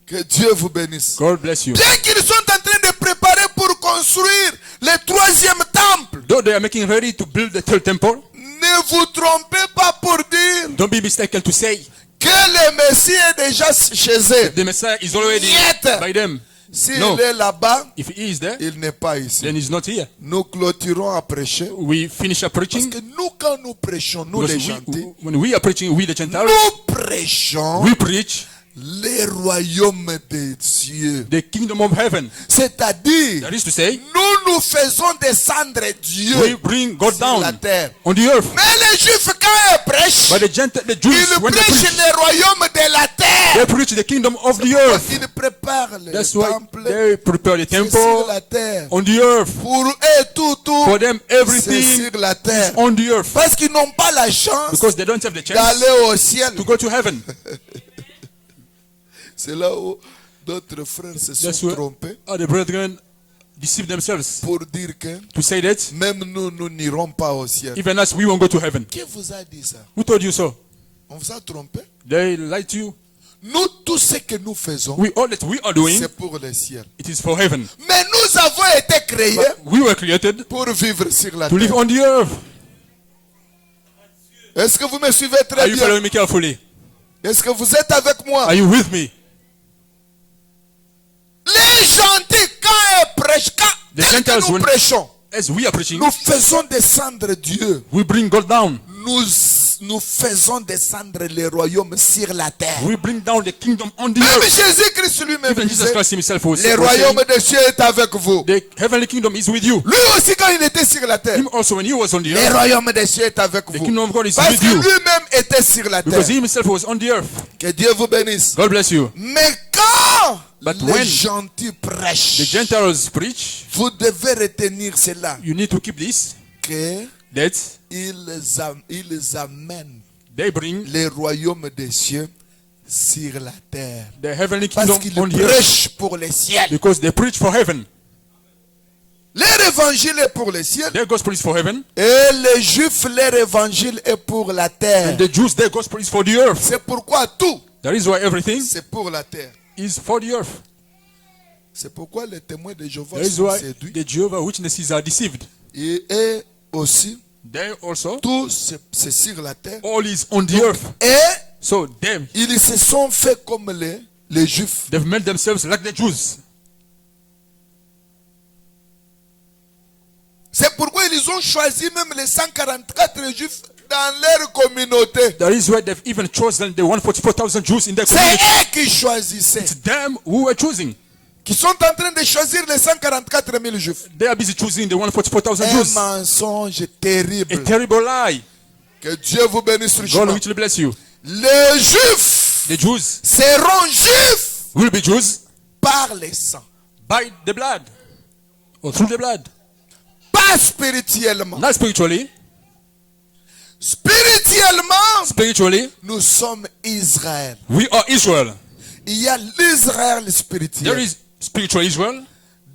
Que Dieu vous bénisse. God bless you. Bien qu'ils sont en train de préparer pour construire le troisième temple, Though they are making ready to build the third temple, ne vous trompez pas pour dire don't be mistaken to say que le Messie est déjà chez eux. the Messiah is already Niet. by them. S'il No. est là-bas, If he is there, il n'est pas ici. then he's not here. Nous clôturons à prêcher. We finish our Parce preaching. que nous, quand nous prêchons, nous les Because gentils, when we are preaching, we the Gentiles, nous prêchons we preach les royaumes de Dieu. the kingdom of heaven. C'est-à-dire, That is to say, nous faisons descendre Dieu we bring God sur la down terre. on the earth. Mais les Juifs, quand ils prêchent, But the Jews, ils when they prêchent preach, les royaumes de la terre. they preach the kingdom of the earth. Ils préparent le That's why temple they prepare the c'est sur temple la terre. on the earth. Pour eux, tout, For them, c'est everything sur la terre. on the earth. Parce qu'ils n'ont pas la chance Because they don't have the chance d'aller au ciel. to go to heaven. C'est là où d'autres frères se That's sont why trompés the brethren deceive themselves pour dire que to say that même nous n'irons pas au ciel. even us, we won't go to heaven. Qui vous a dit ça? Who told you so? On vous a trompé? They lied to you. Nous, tout ce que nous faisons, All that we are doing, c'est pour le ciel. it is for heaven. Mais nous avons été créés We were created pour vivre sur la to live terre. on the earth. Est-ce que vous me suivez Are très you bien? following me carefully? Est-ce que vous êtes avec moi? Are you with me? Les gentils, quand ils prêchent, The tel que Gentiles, nous when- prêchons, As we are preaching, nous faisons descendre Dieu. we bring God down. Nous faisons descendre les royaumes sur la terre. We bring down the kingdom on the Même earth. Jésus-Christ lui-même Even Jesus disait, Christ himself was le saying, royaume des cieux est avec vous. the heavenly kingdom is with you. Lui aussi, quand il était sur la terre, Him also, when he was on the le earth, royaume des cieux est avec the vous. kingdom of God is Parce with que you. lui-même était sur la terre. Because he himself was on the earth. Que Dieu vous bénisse. God bless you. Mais quand But les when gentils the prêchent, Gentiles preach, vous devez retenir cela, you need to keep this, que that ils amènent they bring les royaumes des cieux sur la terre. the heavenly Parce kingdom qu'ils on the earth. prêchent pour le ciel. Because they preach for heaven. Leur évangile est pour le ciel. Their gospel is for heaven. Et les juifs, leur évangile est pour la terre. And the Jews, their gospel is for the earth. C'est pourquoi tout, That is why everything c'est pour la terre. is for the earth. C'est pourquoi les témoins de Jéhovah That is sont why séduits. the Jehovah Witnesses are deceived. Et aussi, They also, tout c'est sur la terre. all is on the earth. Et So them, ils se sont fait comme les Juifs. They've made themselves like the Jews. C'est pourquoi ils ont choisi même les 144 Juifs dans leur communauté. That is why they've even chosen the 144,000 Jews in their C'est community. eux qui choisissaient. It's them who were choosing. Qui sont en train de choisir les 144 000 Juifs. They are busy choosing the 144,000 Un Jews. mensonge A terrible. terrible lie. Que Dieu vous bénisse God richement. richly bless you. Les Juifs The Jews seront Juifs will be Jews par les sangs. by the blood or through the blood. Pas spirituellement. Not spiritually. Spirituellement, Spiritually, nous sommes Israël. we are Israel. Il y a l'Israël There spirituel. is spiritual Israel.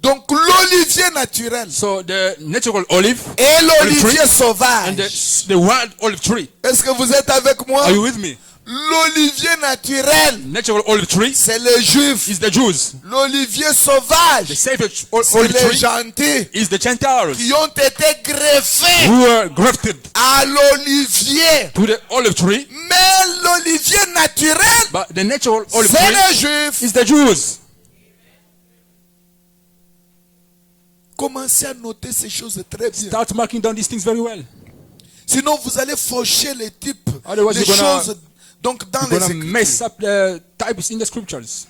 Donc l'olivier naturel So the natural olive et l'olivier olive tree and sauvage. the wild olive tree. Est-ce que vous êtes avec moi? Are you with me? L'olivier naturel, Natural olive tree c'est les Juifs. is the Jews. L'olivier The sauvage, savage c'est olive les tree gentils is the Gentiles qui ont été greffés who were grafted à l'olivier. to the olive tree. Mais l'olivier naturel, But the natural olive c'est tree les Juifs. is the Jews. Commencez à noter ces choses très bien. Start marking down these things very well. Sinon, vous allez faucher les types, Otherwise, les you're gonna- choses. Donc, dans We're les going to mess Écritures, up the types in the scriptures.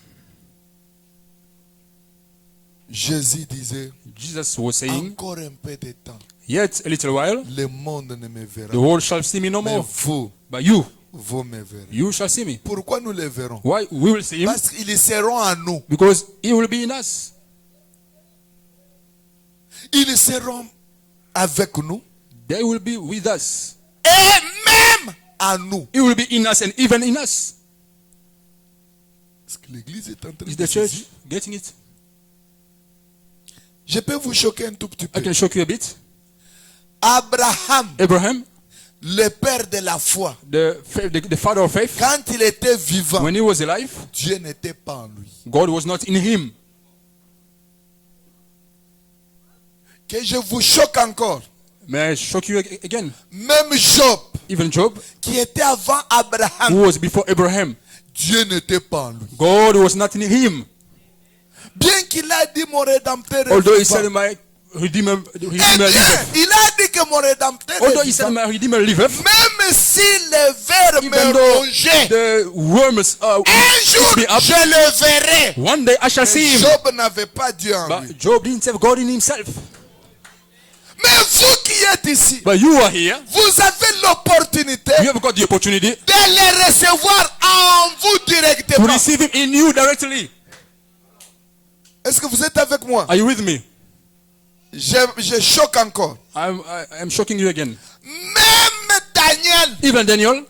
Jésus disait, Jesus was saying, encore un peu de temps, yet a little while, le monde ne me verra the world shall see me no mais more. vous, But you, vous me verrez. you shall see me. Pourquoi nous les verrons? Why? We will see him. Parce qu'ils seront en nous. Because he will be in us. Ils seront avec nous They will be with us. et même en nous. He will be in us and even in us. Est-ce que l'Église est en train Is de the church saisir? getting it? Je peux vous choquer un tout petit I peu. can shock you a bit. Abraham, Abraham, le père de la foi, the father of faith, quand il était vivant, when he was alive, Dieu n'était pas en lui. God was not in him. Que je vous choque encore. May I shock you again? Même Job, Even Job, qui était avant Abraham, who was before Abraham, Dieu n'était pas en lui. God was not in him. Bien qu'il a dit mon rédempteur est Although he vivant. said my Redeemer Eh bien, liveth. il a dit que mon rédempteur Although est he said vivant. my Redeemer liveth. Même si les vers Even me though rongeaient, the worms un jour eat me up, je le verrai. one day I shall see him. Job n'avait pas Dieu en lui. But Job didn't have God in himself. Mais vous qui êtes ici, But you are here. vous avez l'opportunité You have got the opportunity de les recevoir en vous to directement. receive him in you directly. Est-ce que vous êtes avec moi? Are you with me? Je choque encore. I'm shocking you again. Même Daniel, Even Daniel,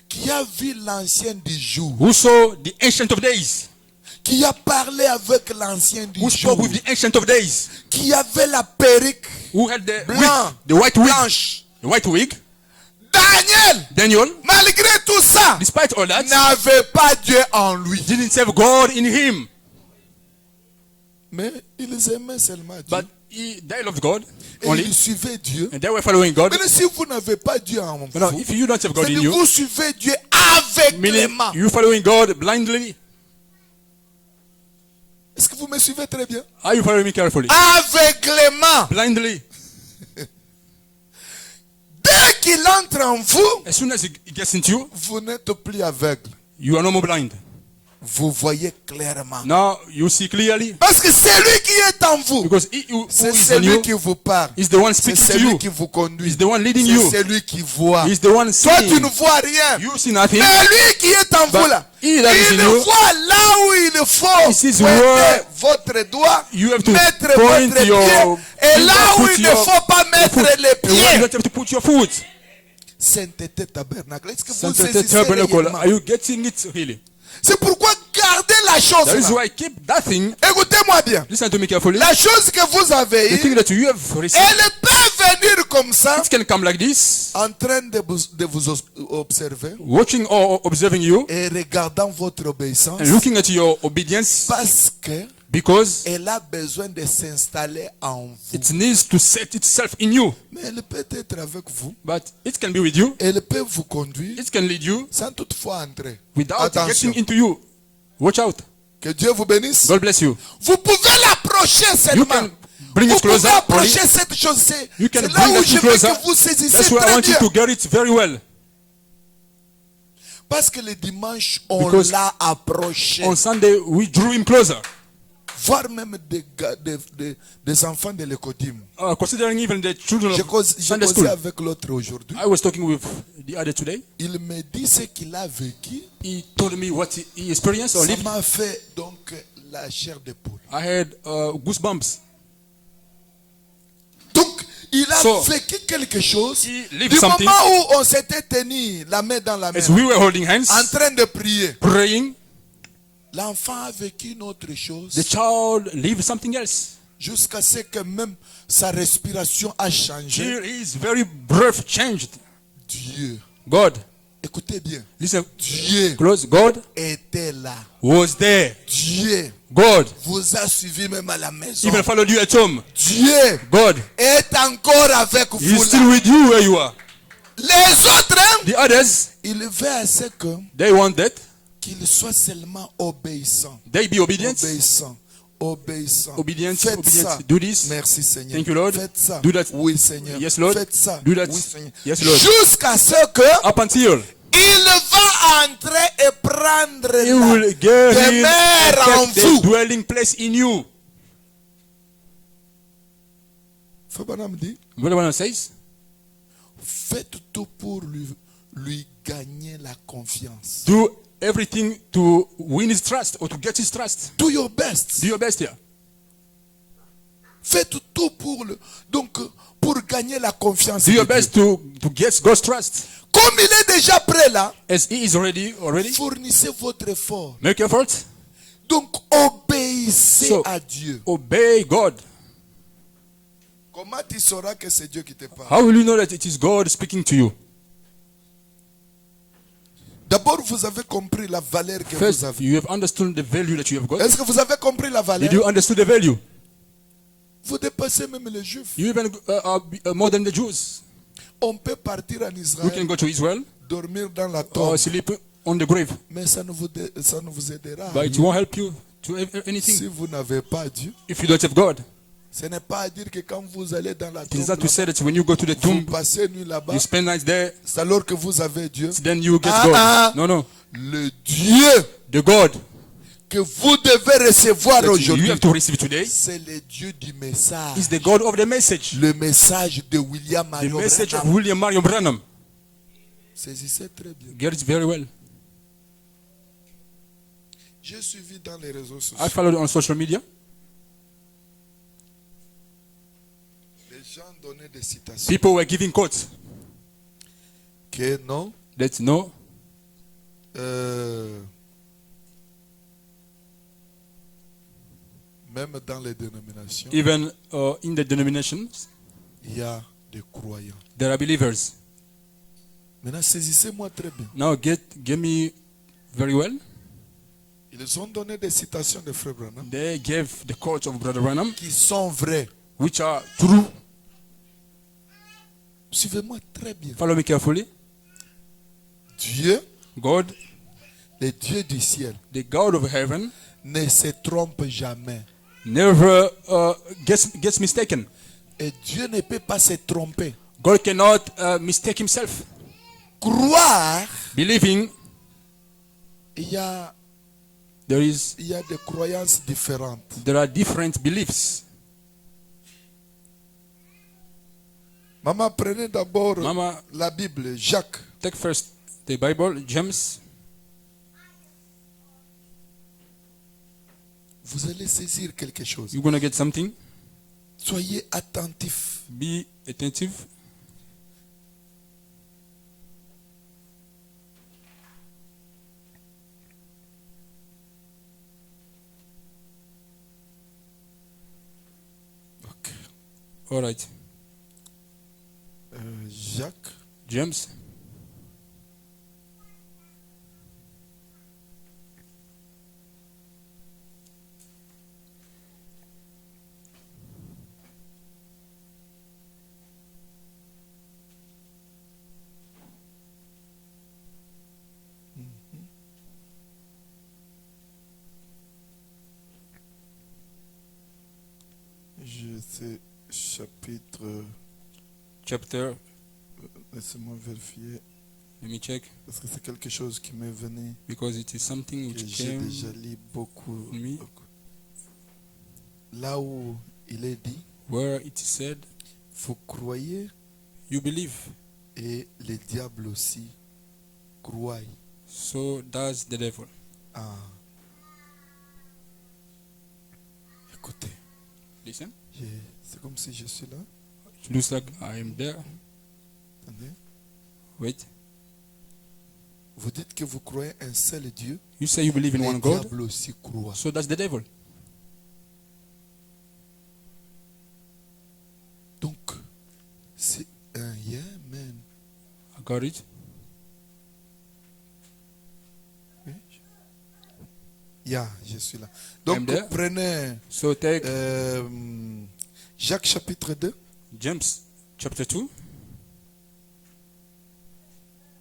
qui a vu l'ancien du jour, who saw the Ancient of Days, qui a parlé avec l'ancien du who jour, spoke with the Ancient of Days, qui avait la perruque who had the wig, blanc, the white wig, blanche. the white wig. Daniel, Daniel, malgré tout ça, despite all that, n'avait pas Dieu en lui. didn't have God in him. Mais ils aimaient seulement Dieu. But they loved God Et only, ils suivaient Dieu. and they were following God. Mais si vous n'avez pas Dieu en vous, But now, if you don't have God in c'est-à-dire you, vous suivez Dieu meaning aveuglément. you following God blindly, Est-ce que vous me suivez très bien? are you following me carefully? Aveuglément. Blindly. Dès qu'il entre en vous, As soon as it gets into you, vous n'êtes plus aveugle. you are no more blind. Vous voyez clairement. Now you see clearly, Parce que c'est lui qui est en vous. because he who C'est is in celui you qui vous parle. is the one C'est speaking to celui you. qui vous conduit. He's the one leading C'est you. celui qui voit. He's the one Toi, tu seeing. ne vois rien. You see nothing. Mais lui qui est en But vous là, he that is il in you, voit là où il faut he sees pointer where votre doigt, you have to mettre point votre your pied, et là où put il ne your faut pas mettre foot. les And where you pieds. don't have to put your foot. Sainteté tabernacle. Est-ce que vous Sanctity saisissez tabernacle. réellement? Are you getting it really? C'est pourquoi gardez la chose That is là. why keep that thing. Écoutez-moi bien. Listen to me carefully. La chose que vous avez The thing eue, that you have received, elle peut venir comme ça, it can come like this, en train de vous observer watching or observing you et regardant votre obéissance, and looking at your obedience, parce que because elle a besoin de s'installer en vous. it needs to set itself in you. Mais elle peut être avec vous, But it can be with you. elle peut vous conduire It can lead you sans toutefois entrer. without Attention, getting into you. Watch out. Que Dieu vous bénisse. God bless you. Vous pouvez l'approcher You seulement. can bring Vous it pouvez closer. approcher Only. cette chose. C'est You can là bring où that je thing veux closer. que vous saisissez That's why I très want bien. you to get it very well. Parce que le dimanche, on Because l'a approché. On Sunday, we drew him closer. Voire même des enfants de l'écodim. Considering even the children J'ai of Sunday causé school. avec l'autre aujourd'hui. I was talking with the other today. Il me dit ce qu'il a vécu. He told me what he experienced or Ça lived. m'a fait donc la chair de poule. I had goosebumps. Donc, il a So, vécu quelque chose. he lived Du something. moment où on s'était tenu la main dans la main, As we were holding hands, en train de prier, praying, l'enfant a vécu une autre chose. the child lived something else. Jusqu'à ce que même sa respiration a changé. Here his very breath changed. Dieu, God, écoutez bien, listen Dieu close. God était là. was there. Dieu God vous a suivi même à la maison. even followed you at home. Dieu God est encore avec is vous still là. with you where you are. Les autres, hein, The others, il veut à ce que they want that. qu'ils soient seulement obéissants. They be obedient. Obéissants. Obéissants. Obedience, Faites obedience. ça. Do this. Merci Seigneur. Thank you, Lord. Faites ça. Do that. Oui Seigneur. Yes, Lord. Faites ça. Do that. Oui Seigneur. Yes, Lord. Jusqu'à ce que Up until il va entrer et prendre he will get la in demeure en and take vous. the dwelling place in you. Fabana me dit, Brother Branham says, faites tout pour lui gagner la confiance. do everything to win his trust or to get his trust. Do your best. Do your best here. Faites tout pour gagner la confiance. Do de your Dieu. best to get God's trust. Comme il est déjà prêt là, As he is already. fournissez votre effort. Make effort. Donc obéissez So, à Dieu. Obey God. Comment tu sauras que c'est Dieu qui te parle? How will you know that it is God speaking to you? D'abord, vous avez compris la valeur que First, vous avez. you have understood the value that you have got. Est-ce que vous avez compris la valeur? Did you understand the value? Vous dépassez même les Juifs. You even are more than the Jews. On peut partir en You can Israël, go to Israel dormir dans la or tombe, sleep on the grave, mais ça ne vous aidera. but it won't help you to have anything Si vous n'avez pas Dieu, if you don't have God. ce n'est pas à dire que quand vous allez dans la It tombe, is not to là-bas, say that when you go to the vous tomb, passez une nuit là-bas, you spend nights there, c'est alors que vous avez Dieu. then you get Ah, God. No. Le Dieu The God que vous devez recevoir that you aujourd'hui, have to receive today c'est le Dieu du message. is the God of the message. Le message de William The Marion message of Branham. William Marion Branham. Saisissez très bien. Get it very well. J'ai suivi dans les réseaux I sociaux. followed on social media. Les gens donnaient des citations. People were giving quotes Que non, that no, même dans les dénominations, even in the denominations, il y a des croyants. there are believers. Maintenant, saisissez-moi très bien. Now get me very well. Ils ont donné des citations de Frère Branham They gave the quotes of Brother Branham, qui sont vraies. which are true. Suivez-moi très bien. Follow me carefully. Dieu, God, le Dieu du ciel, the God of heaven, ne se trompe jamais. never gets mistaken. Et Dieu ne peut pas se tromper. God cannot mistake himself. Croire, Believing, il y a there des croyances différentes. are different beliefs. Maman, prenez d'abord Mama, la Bible, Jacques. take first the Bible, James. Vous allez saisir quelque chose. You're gonna get something. Soyez attentifs. Be attentive. Ok. All right. Jacques, James. Je sais chapitre. chapter. Laissez-moi vérifier. Let me check. Parce que c'est quelque chose qui m'est venu. Because it is something Que which j'ai came. déjà lu beaucoup. me. Là où il est dit, Where it is said, vous croyez you believe, et le diable aussi croit. so does the devil. Ah. Écoutez, Listen. c'est comme si je suis là. It looks like I am there. Attendez. Wait. Vous dites que vous croyez un seul Dieu. You say you believe in Le one God, diable aussi croit. so does the devil. Donc, c'est un yeah, man. I got it. Yeah, je suis là. Donc, I'm there. prenez So take Jacques chapitre 2. James chapter 2.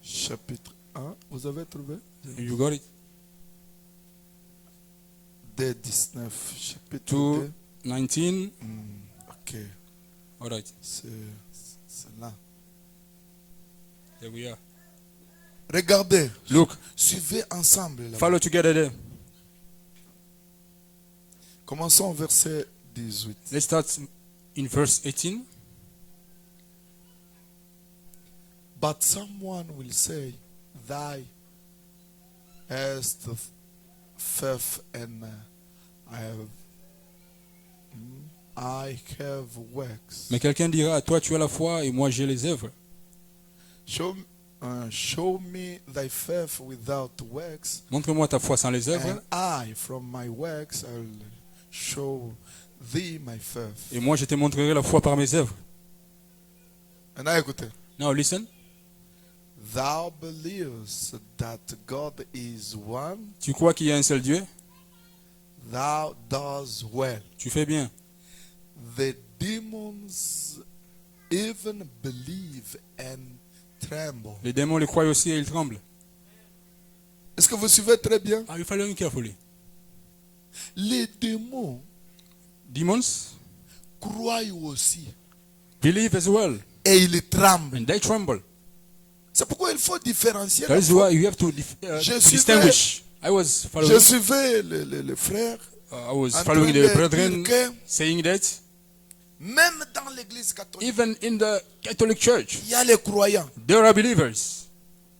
Chapitre 1. Vous avez trouvé? You got it. Dès 19. Chapitre 2, 2. 19. Ok. All right. C'est là. There we are. Regardez. Look, Suivez ensemble. Là. follow together there. Commençons au verset 18. Let's start in verse 18. But someone will say, Thy hast faith and I have works. Mais quelqu'un dira, toi tu as la foi et moi j'ai les œuvres. Show me thy faith without works, Montre-moi ta foi sans les œuvres, and I from my works I'll show thee my faith. et moi je te montrerai la foi par mes œuvres. Maintenant écoutez. Now listen. Thou believest that God is one, Tu crois qu'il y a un seul Dieu? thou does well. Tu fais bien. The demons even believe and tremble. Les démons les croient aussi et ils tremblent. Est-ce que vous suivez très bien? Are you following carefully? Les démons Demons croient aussi believe as well et ils tremblent. and they tremble. C'est pourquoi il faut différencier. That is why you have to Je distinguish. I was Je following. suivais les frères. I was en following train the de brethren dire que saying that même dans l'église catholique, even in the Catholic Church il y a les croyants. there are believers.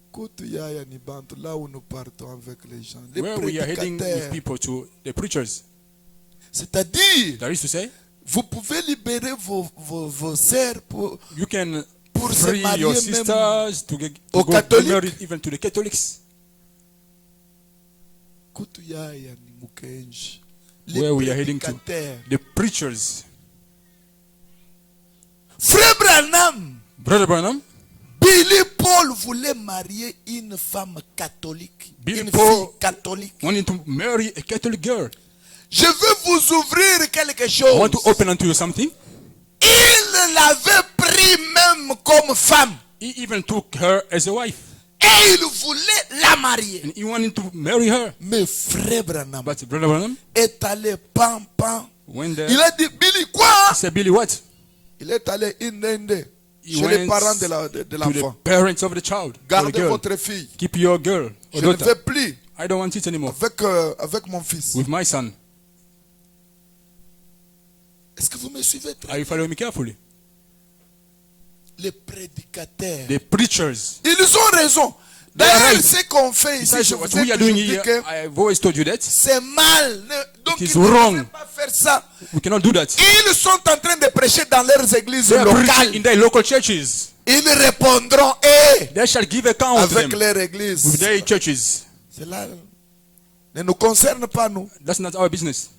Écoute, il y a Yanibantu, là où nous partons avec les gens, les Where we are heading with prédicateurs. people to the preachers. C'est-à-dire, That is to say, vous pouvez libérer vos sœurs pour you can Pour se free marier your même sisters to aux go catholiques. married even to the Catholics. Écoute, il y a Yanimukenji. Les Where we are heading to. prédicateurs. The preachers. Frère Branham, Brother Branham, Billy Paul voulait marier une femme catholique. Billy une Paul fille catholique. wanted to marry a Catholic girl. Je veux vous ouvrir quelque I chose. want to open unto you something. Il l'avait pris même comme femme. He even took her as a wife. Et il voulait la marier. And he wanted to marry her. Mais frère Branham But Brother Branham, est allé pam. when Il a dit, Billy, quoi? said, Billy, what? Il est allé inde He chez les went parents de to l'enfant. the parents of the child, or the Gardez girl. votre fille. Keep your girl or Je ne daughter. veux plus I don't want it anymore. avec mon fils. With my son. Est-ce que vous me suivez? Are you following me carefully? Les prédicateurs. The preachers. Ils ont raison. They are D'ailleurs, right. ce qu'on fait ici, Besides je what vous ai we are toujours doing dit here, que I've always told you that. c'est mal. Donc, It is ils ne wrong. peuvent pas faire ça. We cannot do that. Ils sont en train de prêcher dans leurs églises They are preaching locales. in their local churches. Ils répondront They shall give account of avec them leur with église. their churches. Cela ne nous concerne pas, nous. That's not our business.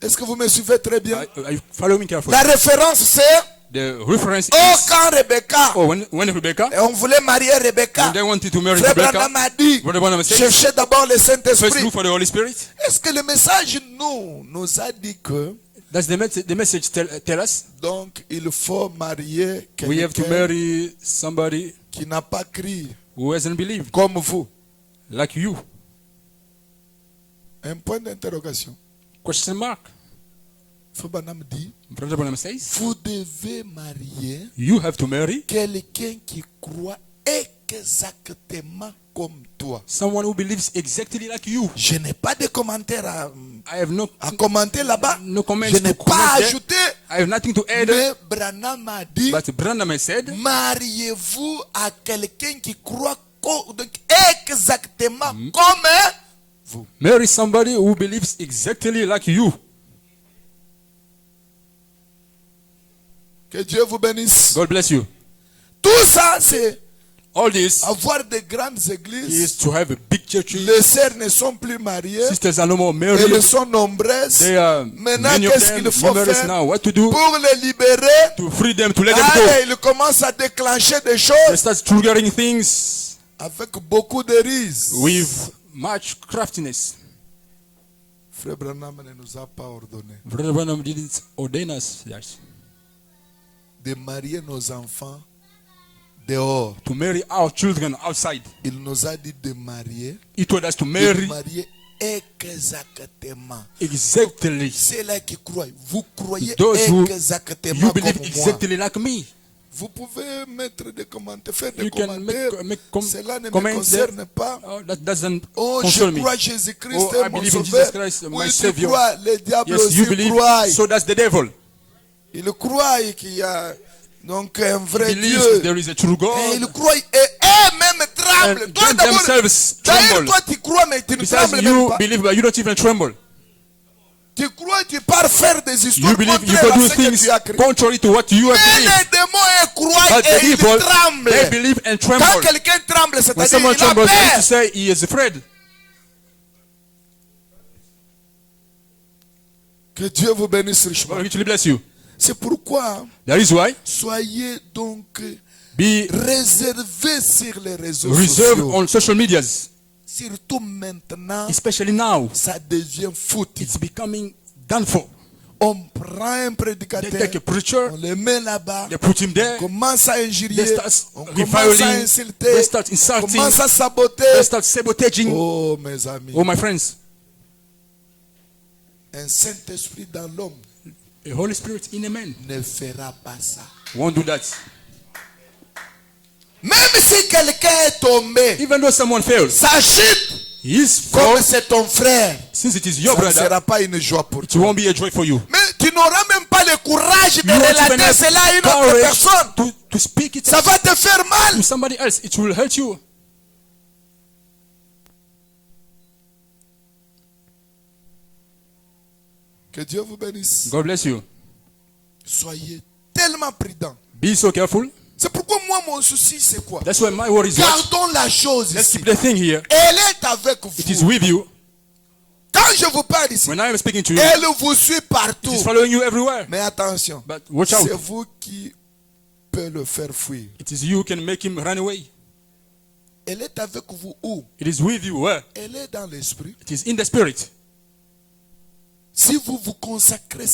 Est-ce que vous me suivez très bien? Are you following me carefully? La référence, c'est The reference oh, is quand Rebecca, when Rebecca, et on voulait marier Rebecca, when they wanted to marry Frère Rebecca, Branham a dit, Brother Branham said, cherchez d'abord le first Saint-Esprit. look for the Holy Spirit. Est-ce que le message nous a dit que That's the message tell us. donc il faut marier We have to quelqu'un marry somebody qui n'a pas crié who hasn't believed, comme vous? like you. Un point d'interrogation. Question mark. Frère Branham dit, Brother Branham says, vous devez marier you have to marry quelqu'un qui croit exactement comme toi. someone who believes exactly like you. Je n'ai pas de commentaires à I have no commenter là-bas. no comments Je n'ai to pas comment there. ajouté. I have nothing to add. Mais Branham a dit, But Branham has said, mariez-vous à quelqu'un qui croit exactement comme vous. marry somebody who believes exactly like you. Que Dieu vous bénisse. God bless you. Tout ça, c'est All this avoir de grandes églises. is to have a big church. Les sœurs ne sont plus mariées. Sisters are no more married. Elles sont nombreuses. They are Maintenant, many of qu'est-ce them qu'il faut numerous faire now. What to do pour les libérer? to free them, to let them Allez, go? il commence à déclencher des They choses start triggering things avec beaucoup de rises. with much craftiness. Frère Branham ne nous a pas ordonné Brother Branham didn't ordain us that, de marier nos enfants dehors. to marry our children outside. Il nous a dit de marier, He told us to de marry marier exactement. exactly. C'est là qui croient. Vous croyez Those who exactement you comme believe moi. exactly like me. Vous pouvez mettre des commentaires, faire des You can commentaires. make Cela ne me comments there. concerne pas. Oh, that doesn't Oh, concern je me. crois Jésus-Christ Oh, est I mon believe in sauveur. Jesus Christ, my Oui, tu Savior. crois, le diable Yes, you aussi believe. croit. So that's the devil. Il croit qu'il y a donc un vrai He believes Dieu. there is a true Et il God. croit et eux-mêmes tremblent. And Toi them d'abord, themselves d'ailleurs, tremble. toi tu crois mais tu ne Besides, trembles même you pas. believe, but you don't even tremble. Tu crois, tu pars faire des histoires You believe you contraires go à do ce que things tu as créé. contrary to what you have Mais believed. les démons ils croient But the et ils evil, tremblent. they believe and Quand tremble. quelqu'un tremble, When c'est-à-dire someone il a trembles, I need to peur. say he is afraid. Que Dieu vous bénisse richement. God richly bless you. C'est pourquoi That is why soyez donc be réservés sur les réseaux reserved sociaux. on social medias, Surtout maintenant, especially now. ça devient foutu. It's becoming done for. On prend un They prédicateur, take a preacher, on le met là-bas, they put him there, on commence à they injurier, start on commence reviling, à they insulter, start on insulting, commence à they saboter. start sabotaging. Oh mes amis, Oh my friends, un Saint-Esprit dans l'homme the Holy Spirit in a man ne fera pas ça. won't do that. Même si quelqu'un est tombé, Even though someone fails, sa chute, his comme fault, c'est ton frère, since it is your ça ne brother, sera pas une joie pour it toi. won't be a joy for you. Mais tu n'auras même pas le courage de You won't even relater have cela à une autre courage personne. to speak it Ça va te faire mal. to somebody else. It will hurt you. Que Dieu vous bénisse. God bless you. Soyez tellement prudents. Be so careful. C'est pourquoi moi, mon souci, c'est quoi? That's why my word is what? Gardons la chose Let's ici. keep the thing here. Elle est avec It is vous. with you. Quand je vous parle ici, When I am speaking to you, elle vous suit it partout. is following you everywhere. Mais attention, But watch c'est out. vous qui peut le faire fuir. It is you who can make him run away. Elle est avec vous où? It is with you where? Elle est dans l'esprit. It is in the spirit. Si vous vous consacrez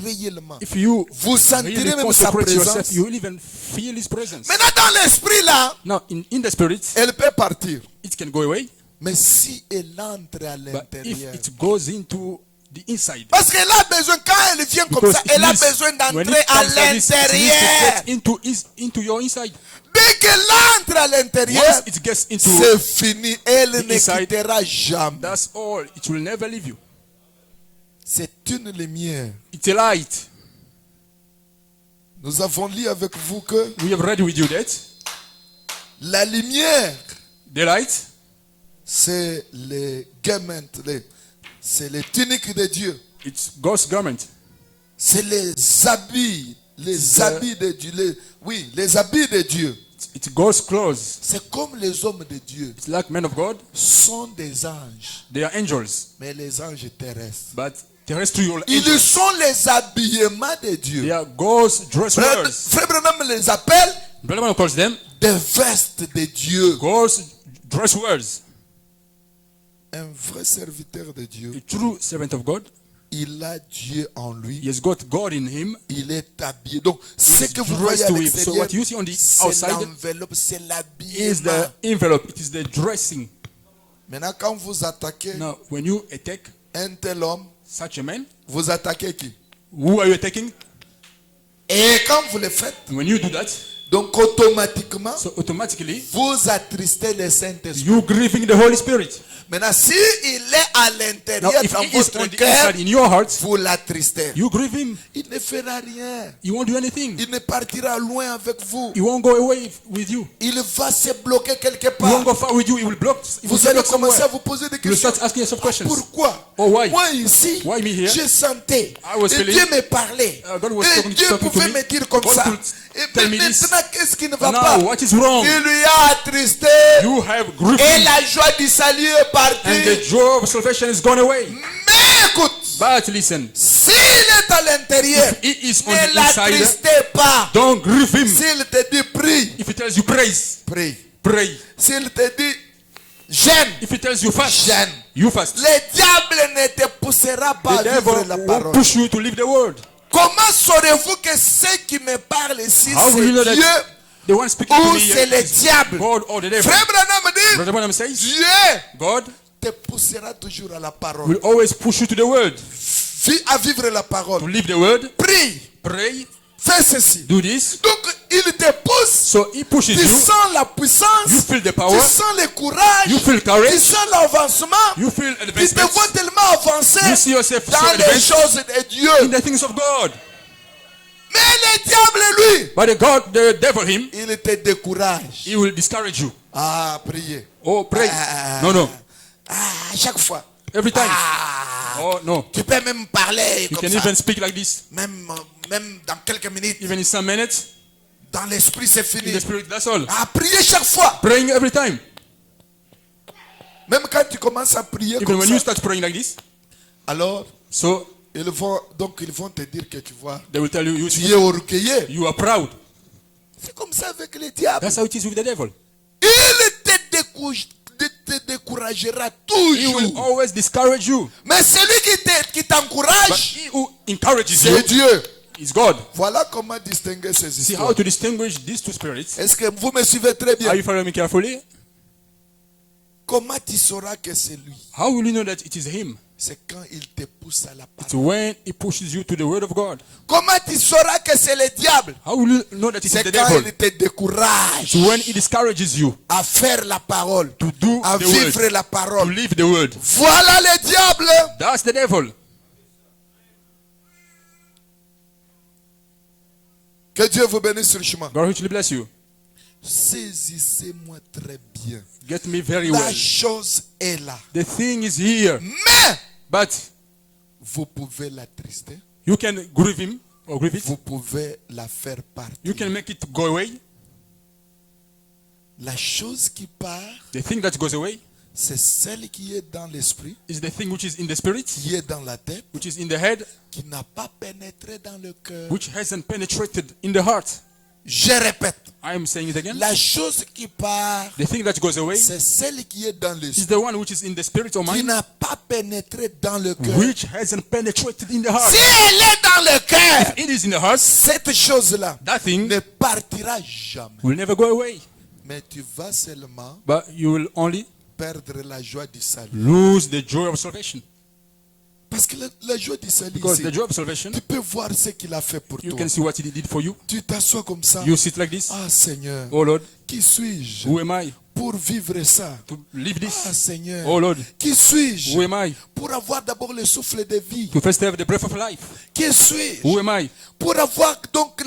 réellement, If you vous sentirez really même sa consecrate présence. yourself, you will even feel his presence. Maintenant, dans l'esprit là, Now, in the spirit, elle peut partir. it can go away. Mais si elle entre à But l'intérieur, if it goes into the inside, parce qu'elle a besoin, quand elle vient comme because ça, it elle a needs- besoin when d'entrer it à comes like this, it needs to l'intérieur. get into your inside. Dès qu'elle entre à l'intérieur, Once it gets into, c'est fini. Elle the ne inside, quittera jamais. that's all. It will never leave you. C'est une lumière. It's a light. Nous avons lu avec vous que We have read with you that la lumière, the light, c'est les garments, c'est les tuniques de Dieu. it's God's garment. C'est les habits the- habits de Dieu. Oui, les habits de Dieu. It's God's clothes. C'est comme les hommes de Dieu It's like men of God. sont des anges, They are angels, mais les anges terrestres. but terrestrial Ils angels. sont les habillements de They Dieu. are God's dress wearers. Frère Branham les appelle Brother Branham calls them des vestes de Dieu. God's dress wearers. Un vrai serviteur de Dieu, A true servant of God. il a Dieu en lui. He has got God in him. Il est habillé. Donc, ce que vous voyez dressed à with. So l'extérieur, what you see on the c'est outside l'enveloppe, c'est is l'habillement. the envelope. It is the dressing. Maintenant, quand vous attaquez Now, when you attack un tel homme, such a man, vous attaquez qui? Who are you attacking? Et quand vous le faites, When you do that, donc automatiquement, so automatically vous attristez le Saint-Esprit. you grieving the Holy Spirit. Maintenant, s'il est à Now, l'intérieur if dans he is votre on the cœur, inside in your heart, vous l'attristez. you grieve him. Il ne fera rien. He won't do anything. Il ne partira loin avec vous. He won't go away with you. Il va se bloquer quelque He won't part. go far with you. He will block. He will Vous allez block somewhere. commencer à vous poser des You will questions. start asking yourself questions. Pourquoi? Oh, why? Moi ici, Why me here? je sentais. I was Et feeling- Dieu me parlait. God was Et talking Dieu to pouvait me. me dire comme God ça. could Et tell me this. maintenant, qu'est-ce qui ne va Now, pas? what is wrong? Il lui a attristé. You have grieved Et him, la joie du salut est and the partie. joy of salvation is gone away. Mais écoute, But listen, s'il est à l'intérieur, if he is on ne the inside, l'attristez pas. don't grieve him. S'il te dit prie, If he tells you praise, prie. pray. S'il te dit jeûne, If he tells you fast, jeûne. you fast. Le diable ne te poussera pas The à devil vivre la won't parole. push you to leave the word. Comment saurez-vous que ceux qui me parlent ici, How will you know c'est that Dieu the one speaking to ou me c'est le is diable? God or the devil? Frère Branham dit, Brother Branham says, Dieu God te poussera toujours à la parole. will always push you to the word, À vivre la to parole. leave the word, Prie, pray, fais ceci. do this. Donc il te pousse. So he pushes Tu you, sens la puissance. you feel the Tu power, sens le courage. you feel Tu courage, sens l'avancement. you feel Tu te vois advancement, tellement avancer you see yourself so dans les advanced choses de in Dieu. the things of God. Mais le diable, lui, But the devil, him, il te décourage. he will discourage you. Ah, priez. Oh, pray. Ah, No. à chaque fois. Every time. Ah, Oh, no. tu peux même parler You comme can ça. even speak like this. Même dans quelques minutes. Even in some minutes, Dans l'esprit, c'est in fini. the spirit, that's all. À prier chaque fois. Praying every time. Même quand tu commences à prier Even comme when ça. you start praying like this, Alors, so ils vont te dire que tu vois, they will tell you, tu es orgueilleux. you are proud. C'est comme ça avec le diable. That's how it is with the devil. Il te découragera He toujours. will always discourage you. Mais celui qui But t'encourage, he who encourages c'est you Dieu. is God. Voilà comment distinguer ces See how histoires. to distinguish these two spirits. Est-ce que vous me suivez très bien? Are you following me carefully? Comment tu sauras que c'est lui? How will you know that it is him? C'est quand il te pousse à la It's parole. when he pushes you to the word of God. Comment tu sauras que c'est le diable? How will you know that it is C'est the quand devil? il te décourage It's when he discourages you à faire la parole, to do à the vivre word, la to parole. live the word. Voilà le diable. That's the devil. Que Dieu vous bénisse sur le chemin. God richly bless you. Saisissez-moi très bien. Get me very La well. chose est là. The thing is here, Mais but vous pouvez l'attrister. you can grieve him or grieve it. Vous pouvez la faire partir. You can make it go away. La chose qui part, The thing that goes away c'est celle qui est dans l'esprit, is the thing which is in the spirit, qui est dans la tête, which is in the head, qui n'a pas pénétré dans le cœur. which hasn't penetrated in the heart. Je répète, I am saying it again. la chose qui part, The thing that goes away c'est celle qui est dans is l'esprit, the one which is in the spirit or qui mind, n'a pas pénétré dans le cœur. which hasn't penetrated in the heart. Si elle est dans le cœur, It is in the heart. cette chose-là That thing ne partira jamais. will never go away. Mais tu vas seulement But you will only perdre la joie du salut. lose the joy of salvation. Parce que la joie du salut, Because ici, the joy of salvation, tu peux voir ce qu'il a fait pour you toi. can see what he did for you. Tu t'assois comme ça. You sit like this. Ah Seigneur, Oh Lord, qui suis-je who am I pour vivre ça? to live Ah this? Seigneur, Oh Lord, qui suis-je who am I pour avoir d'abord le souffle de vie? to first have the breath of life? Qui suis-je Who am I pour avoir donc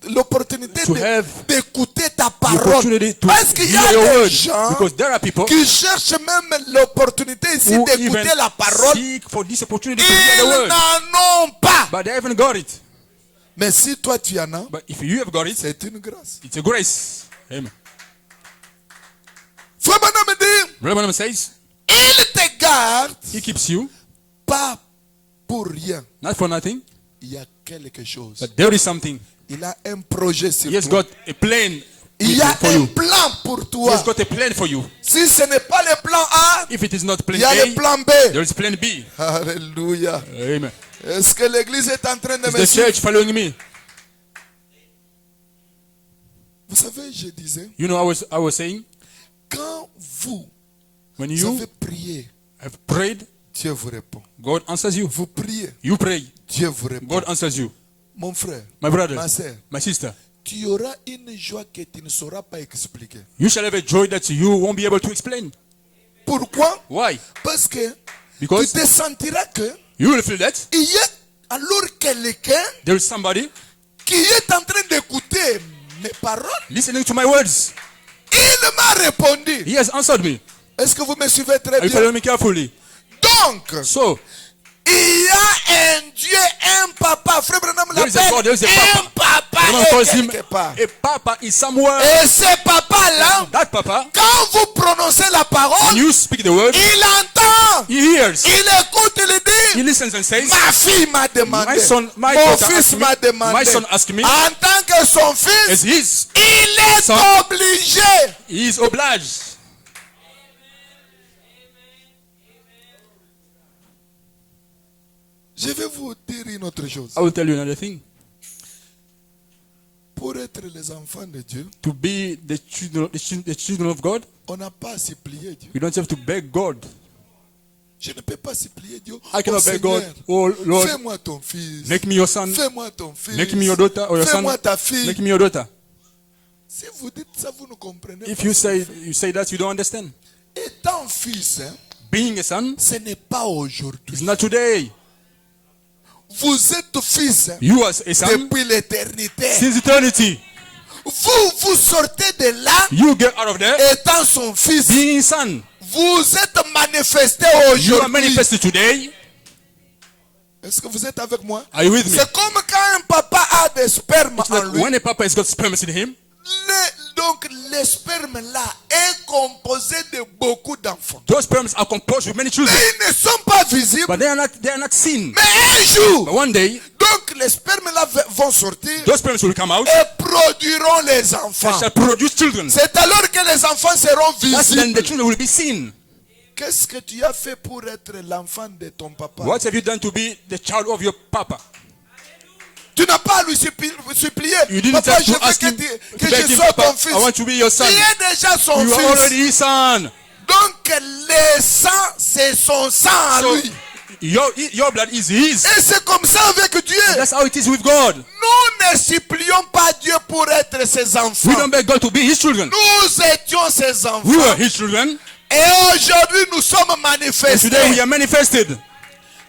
l'opportunité To have d'écouter ta the parole? opportunity to Parce qu'il y hear a your des word? gens Because there are people qui cherchent même l'opportunité ici who d'écouter even la parole. seek for this opportunity to hear the Ils word, n'en ont pas. but they haven't got it. Mais si toi tu en as, But if you have got it, c'est une grâce. it's a grace. Amen. Frère Branham me dit, Brother Branham says, il te garde he keeps you, pas pour rien. not for nothing, Il y a quelque chose. but there is something. Il a un projet sur He has toi. got a plan Il y a for un you. plan pour He toi. has got a plan for you. Si ce n'est pas le plan A, If it is not plan il y a le A, plan B. there is plan B. Alléluia. Amen. Est-ce que l'église est en train de Is me the suivre? church following me? Vous savez, je disais, You know, I was saying, quand vous when you avez prié, have prayed, Dieu vous répond. God answers you. Vous priez, You pray. Dieu vous répond. God answers you. Mon frère, My brother, ma sœur, my sister, tu auras une joie que tu ne sauras pas expliquer. you shall have a joy that you won't be able to explain. Pourquoi? Why? Parce que tu Because te sentiras que you will feel that il y a alors quelqu'un there is somebody qui est en train d'écouter mes paroles. listening to my words. Il m'a répondu. He has answered me. Est-ce que vous me suivez très Are you bien? following me carefully? Donc, So, il y a un Dieu, un papa. Frère Branham there is a God, there is a l'appelle un papa. papa Someone est calls him quelque part. a papa is somewhere. Et ce papa-là, That papa, quand vous prononcez la when parole, you speak the word, il entend, he hears. il écoute, il He dit, listens and says, ma fille m'a demandé, My son- my mon daughter fils asked me, m'a demandé, my son asked me, en tant que son as fils, his, il est son, obligé. he is obliged. Je vais vous dire une autre chose. I will tell you another thing. Pour être les enfants de Dieu, To be the children of God, on n'a pas à supplier Dieu. you don't have to beg God. Je ne peux pas supplier Dieu. I cannot Oh beg God. Seigneur, Oh Lord, fais-moi ton fils. make me your son. Fais-moi ton fils. Make me your daughter or your son. Fais-moi ta fille. Make me your daughter. Si vous dites ça, vous ne comprenez If pas. you say that, you don't understand. Étant fils, hein, Being a son ce n'est pas aujourd'hui. is not today. Vous êtes fils hein, You as a son depuis l'éternité. since eternity. Vous sortez de là You get out of there étant son fils. being son. Vous êtes manifesté You are aujourd'hui. manifested today. Est-ce que vous êtes avec moi? Are you with me? C'est comme quand un papa a des spermes It's en like lui. when a papa has got sperm in him, Donc le sperme là est composé de beaucoup d'enfants. those sperms are composed with many Mais children, ils ne sont pas visibles. but they are not seen. Mais un jour, But one day, donc les spermes là vont sortir those sperms will come out et produiront les and enfants. shall produce children. C'est alors que les enfants seront That's when the visibles. children will be seen. Qu'est-ce que tu as fait pour être l'enfant de ton papa? What have you done to be the child of your papa? Tu n'as pas à lui supplier. You didn't Papa, have je to ask veux him que to je beg him, sois Papa, ton fils. I want to be your son. Il est déjà son You are fils. already his son. Donc le sang, c'est son sang à So lui. your blood is his. Et c'est comme ça avec Dieu. That's how it is with God. Nous ne supplions pas Dieu pour être ses We enfants. don't beg God to be his children. Nous étions ses We enfants. were his children. Et aujourd'hui, nous sommes And manifestés. today we are manifested.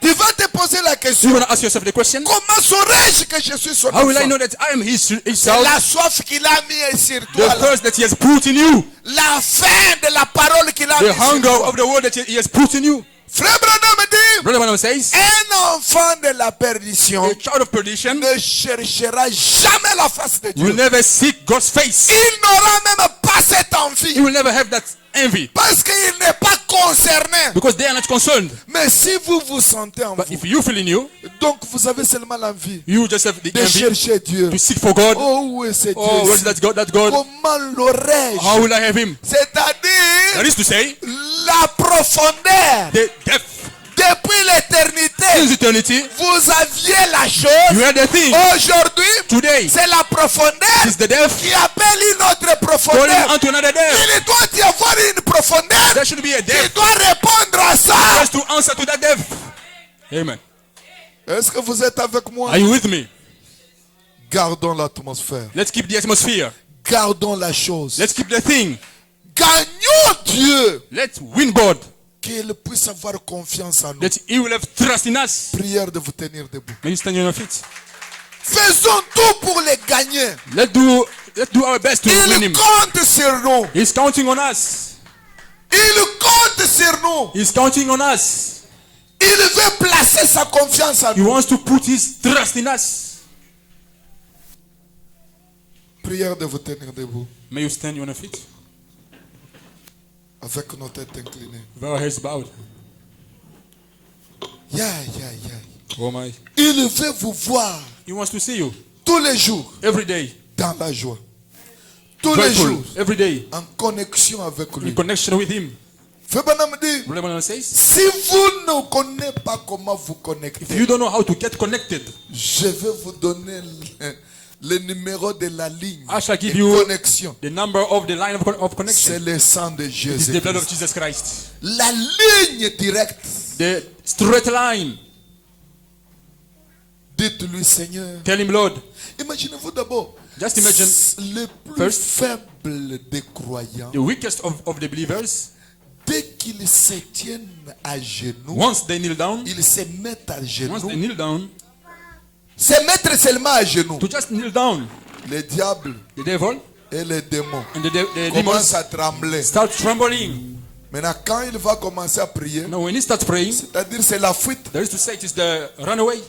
Tu vas te poser la You're question. going to ask yourself the question, Comment saurais-je que je suis son how will I enfant? know that I am his C'est child? la soif qu'il a mis sur The toi. là. thirst that he has put in you. La faim de la parole qu'il a The mis sur hunger toi. of the word that he has put in you. Frère Branham dit, Brother Branham says, un enfant de la perdition a child of perdition ne cherchera jamais la face de will Dieu. never seek God's face. Il n'aura même pas cette He envie. will never have that envy Parce qu'il n'est pas concerné. because they are not concerned. Mais si vous vous sentez en But vous, if you feel in you, donc vous avez seulement l'envie you just have the de envy chercher Dieu. to seek for God. Oh, où est ce Oh, Dieu? where's that God? That God. Comment l'aurais-je? How will I have him? That C'est-à-dire is to say, la profondeur. the depth Depuis l'éternité, since eternity, vous aviez la chose. you had the thing. Aujourd'hui, Today c'est la profondeur is the depth qui appelle une autre calling profondeur. unto another depth. Il doit y avoir une profondeur There should be a qui depth doit répondre à ça. just to answer to that depth. Amen. Est-ce que vous êtes avec moi? Are you with me? Gardons l'atmosphère. Let's keep the atmosphere. Gardons la chose. Let's keep the thing. Gagnons Dieu. Let's win God. Qu'il puisse avoir confiance en nous. That He will have trust in us. Prière de vous tenir debout. May you stand on your feet. Faisons tout pour les gagner. Let's do our best to win Il Him. compte sur nous. He's counting on us. Il compte sur nous. He's counting on us. Il veut placer sa confiance en He nous. wants to put His trust in us. Prière de vous tenir debout. May you stand on your feet. Avec nos têtes inclinées. With our heads bowed. Yeah, yeah, yeah. Oh my. Il veut vous voir He wants to see you tous les jours every day. dans la joie. Tous les Joyful jours every day. en connexion avec In lui. connection with Him. Frère Branham dit, Brother Branham says, si vous ne connaissez pas comment vous if connecter, you don't know how to get connected, je vais vous donner le numéro de la ligne I shall give de you connexion. the number of the line of C'est connection. le sang de It is Jésus. the blood of Jesus Christ. La ligne directe The the straight line. Dites-lui, Seigneur. Tell him, Lord. Imaginez-vous d'abord. Just imagine le plus first, faible des croyants. the weakest of the believers. Dès qu'ils se tiennent à genoux, Once they kneel down, ils se mettent à once they genoux. kneel down, Se mettre seulement à genoux. to just kneel down, Le diable the devil et les démons and the commencent demons à trembler. start trembling. Maintenant, quand il va commencer à prier, Now when he starts praying, c'est-à-dire c'est la fuite. there is to say it is the runaway.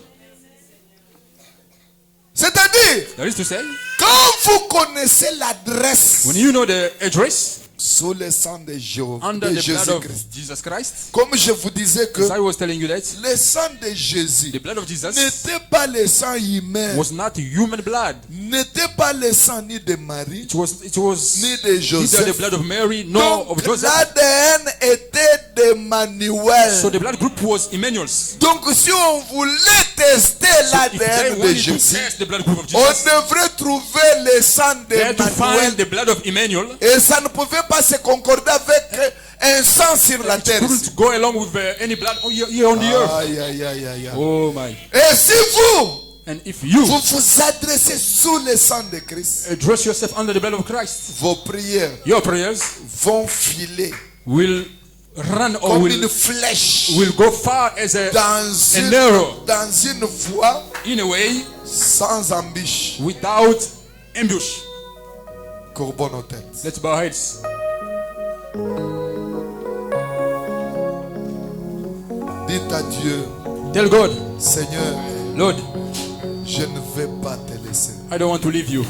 C'est-à-dire, There is to say, quand vous connaissez l'adresse when you know the address sous le sang de under the blood of Jésus-Christ, Jesus Christ, comme je vous disais que as I was telling you that, le sang de Jésus the blood of Jesus n'était pas le sang humain, was not human blood. n'était pas le sang ni de Marie, It was ni de neither the Joseph. blood of Mary nor of Donc Joseph. l'ADN était d'Emmanuel. So the blood group was Emmanuel's. Donc si on voulait tester If they l'ADN de wanted to Jésus, test the blood group of on Jesus, devrait trouver le sang they had to find d'Emmanuel. the blood of Emmanuel. Et ça ne pouvait pas se concorder avec un sang sur la It terre. couldn't go along with any blood here on the earth. Aïe, aïe, aïe, aïe, aïe. Oh my. Et si vous And if you vous adressez sous le sang de Christ, address yourself under the blood of Christ, vos prières your prayers vont filer will run or comme une will flèche go far as a dans arrow, une voie in a way sans embûche. without ambush. Courbons nos têtes. Let's bow our heads. Dites à Dieu, Tell God, Seigneur, Lord, je ne vais pas te laisser. I don't want to leave you.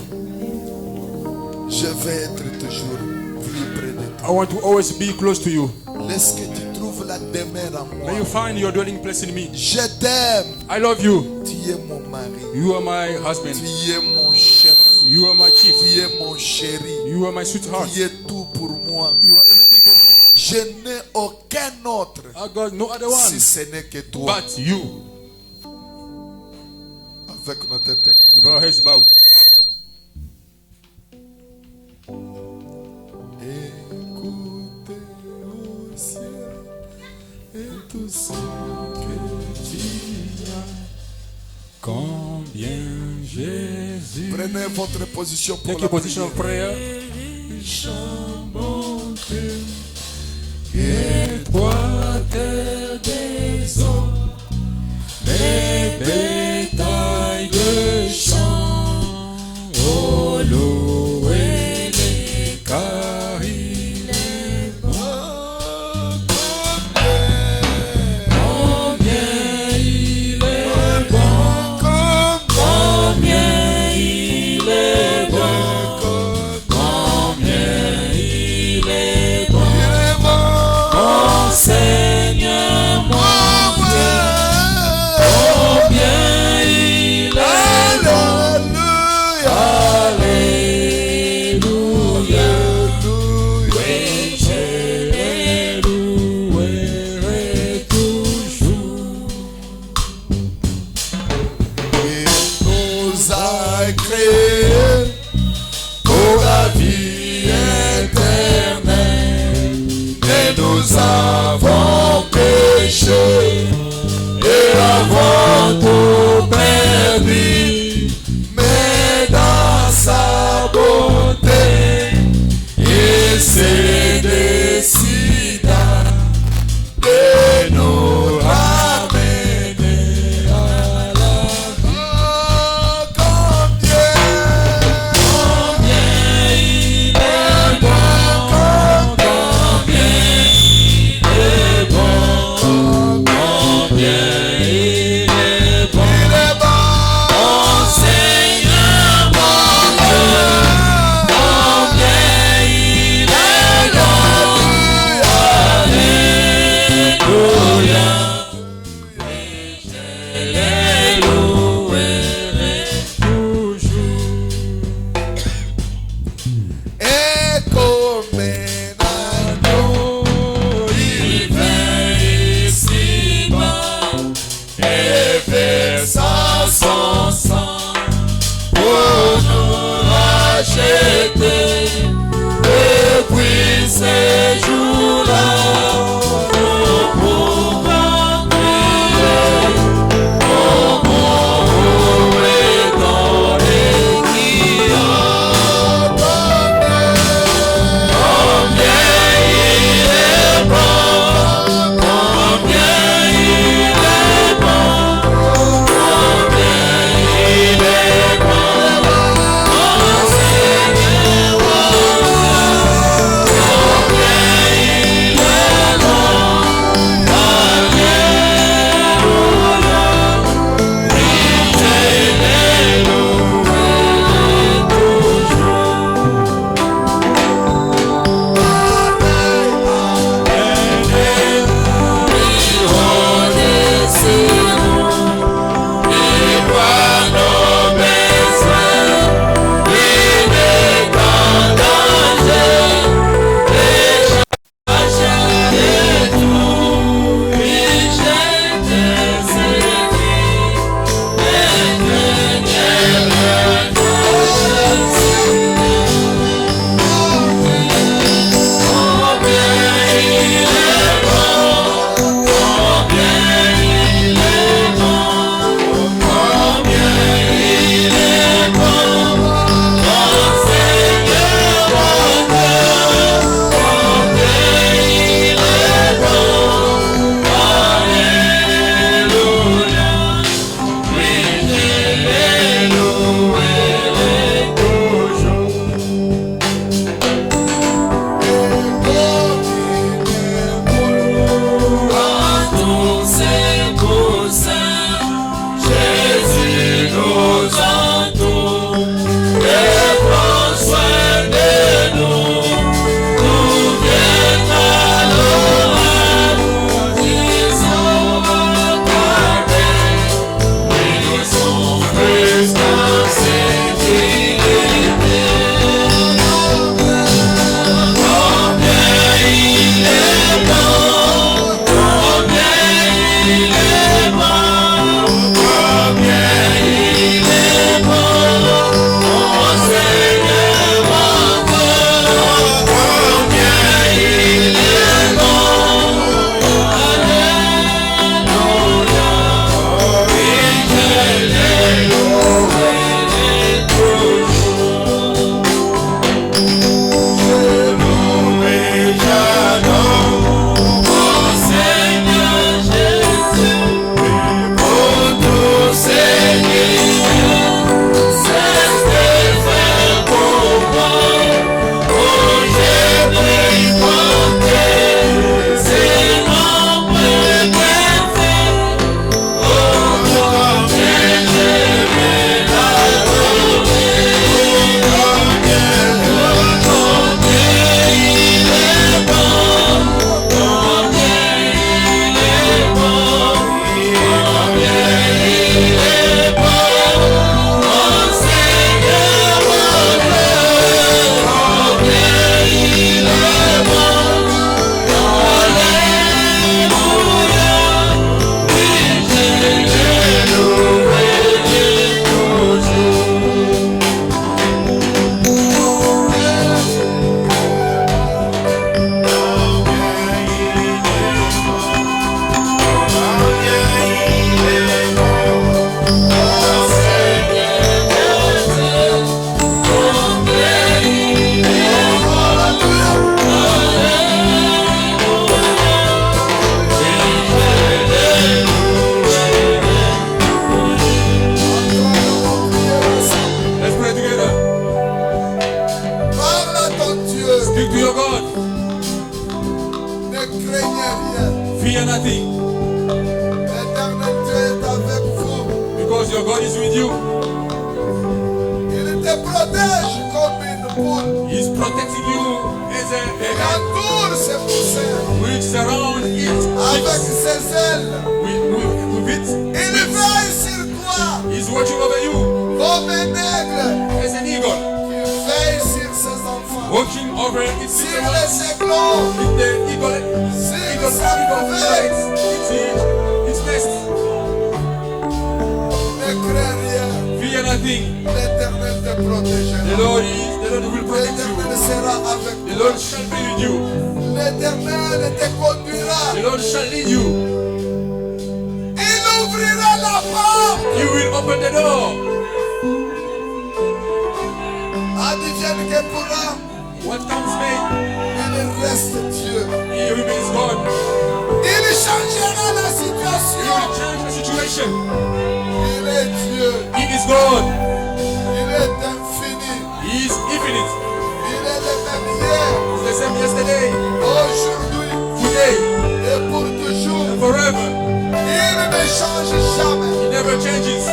Je vais être toujours plus près de toi. I want to always be close to you. Laisse que tu trouves la demeure en May you moi. find your dwelling place in me. Je t'aime. I love you. Tu es mon mari. You are my husband. Tu es mon chef. You are my chief. Tu es mon chéri. You are my sweetheart. Tu es tout pour moi. You are everything for me. Je n'ai aucun autre I got no other si one ce n'est que toi. but you. Avec nos têtes. With our heads bowed. Écoutez au ciel et tout ce que tu as. Combien Jésus. Prenez votre position pour Take la your position of prière. prayer. Et Toi, terre des eaux, les bétails de champs, oh louez-les car il est bon. Combien il est bon, combien il est bon, combien il est bon. Seigneur mon Dieu, combien il est bon, alléluia, oui je l'ai loué toujours. il nous a créés pour la vie éternelle. Et nous avons péché et avons tout perdu. Mais dans sa bonté, il s'est décidé de nous ramener à la vie. Oh, combien Fear nothing. L'éternel Dieu est avec vous. Because your God is with you. Il te protège comme une poule. He is protecting you as Il a entoure ses poussins which surround it avec ses ailes. with it. Il veille sur toi He is watching over you comme un aigle as an eagle, qui veille sur ses enfants. watching over its Sur little ones. les éclons, With the eagle its nest. ne crains rien. Fear nothing. L'éternel te protégera. The Lord will protect L'éternel you. sera avec The toi. Lord shall be with you. L'éternel te conduira. The Lord shall lead you. Il ouvrira la porte. You will open the door. Advienne que pourra, What comes may, il reste Dieu. He remains God. Il changera la He situation. will change the situation. Il est Dieu. He is God. Il est infini. He is infinite. Il est le même hier, He's the same yesterday, aujourd'hui today, et pour toujours. and forever. Il ne change jamais. He never changes.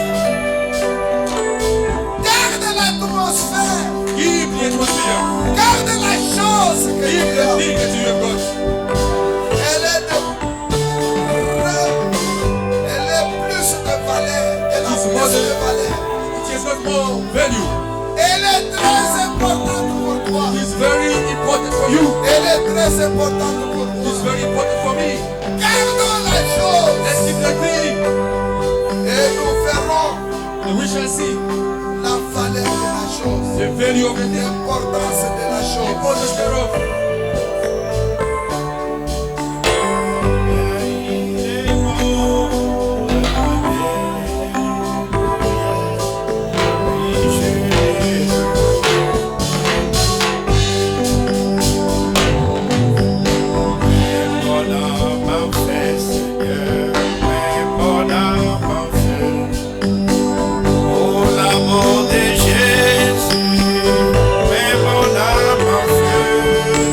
Garde l'atmosphère. Keep the atmosphere. Garde la chose que Keep tu the as. thing that you have got. Elle est plus de valeur. Elle a His plus mother. de valeur. It has got more value. Elle est très importante pour toi. It is very important for you. Elle est très importante pour It is moi. very important for me. Gardons la chose Let's keep that thing, et nous verrons and we shall see la valeur de la chose, the value of the thing, l'importance de la the chose. importance thereof. L'amour de Jésus, mais mon âme en feu.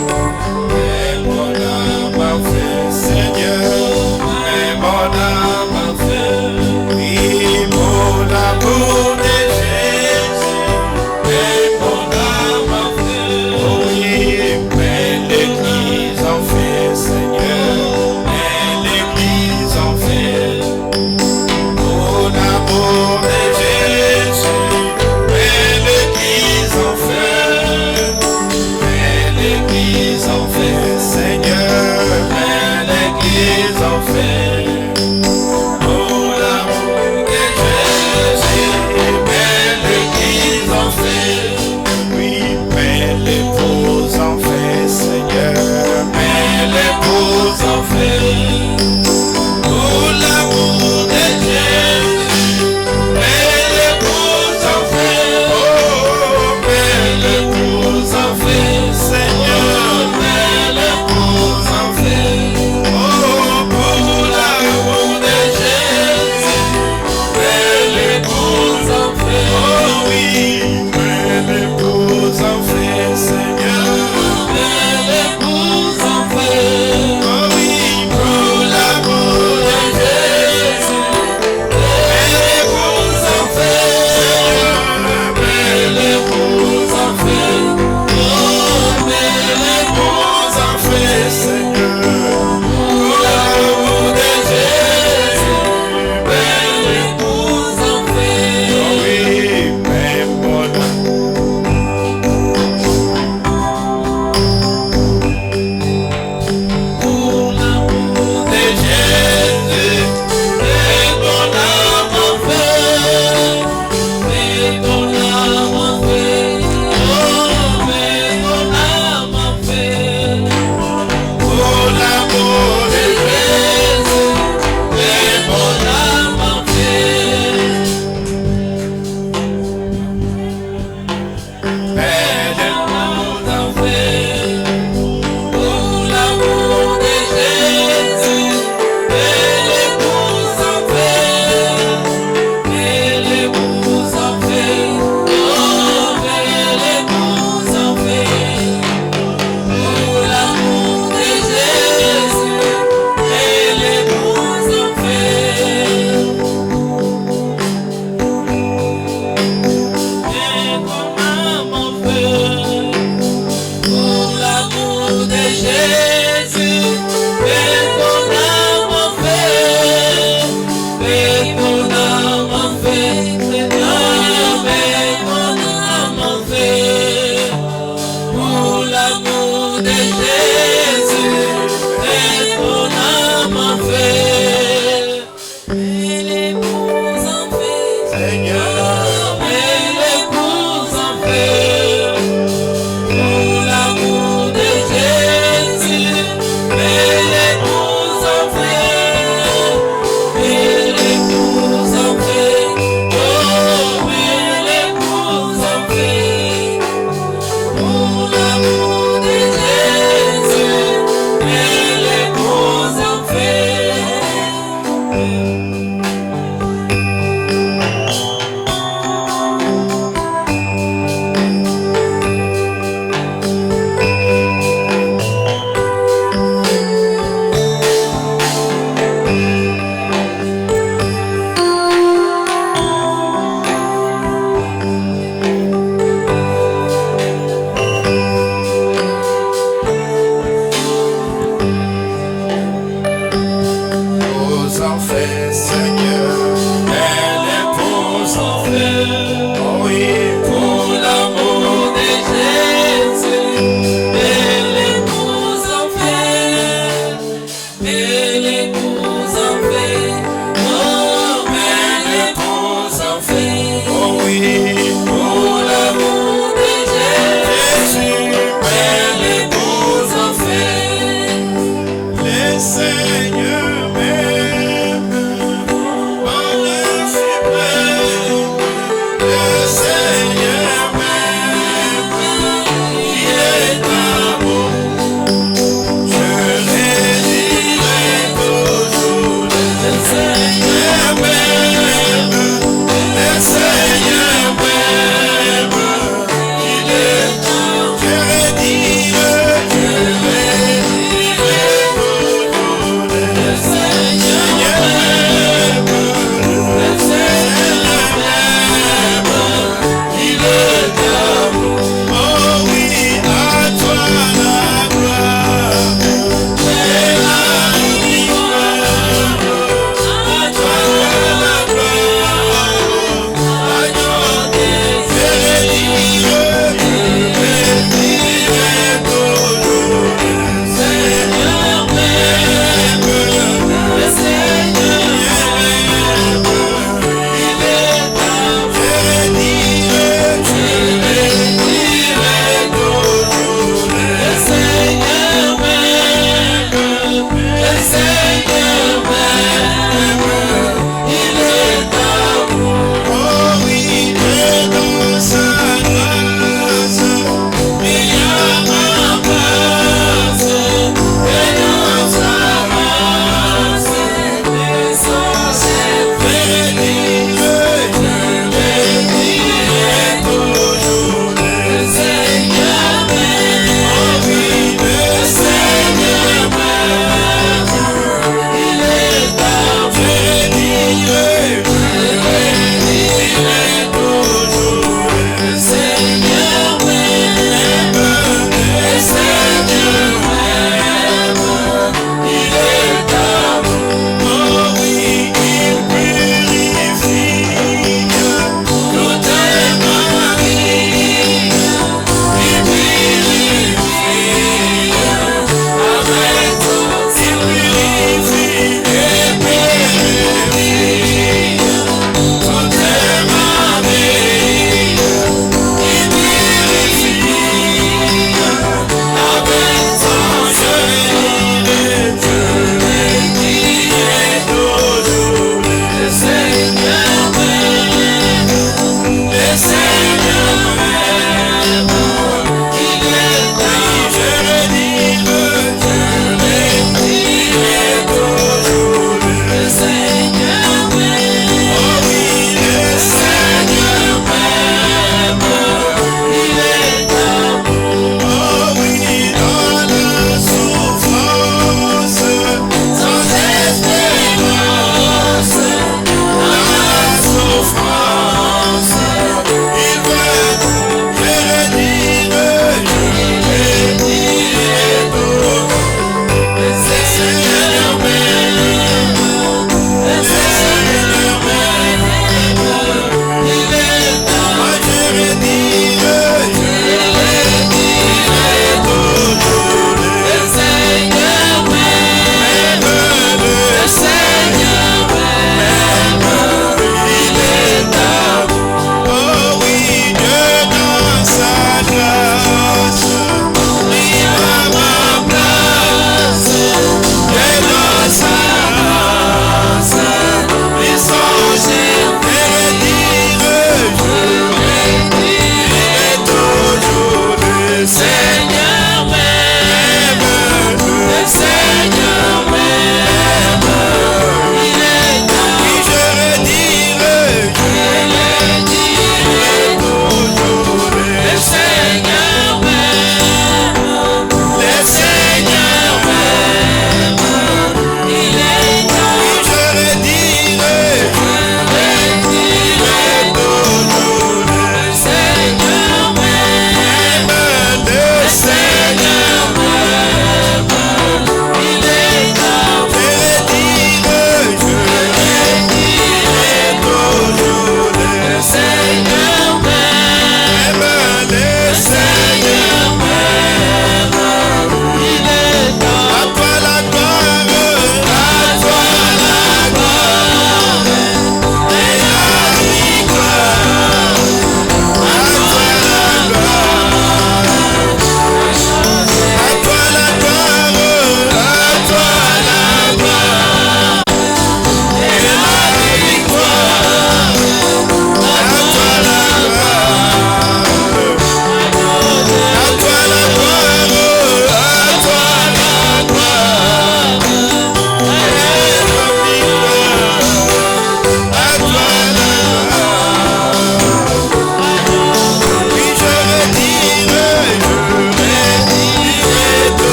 Nos enfers, Seigneur.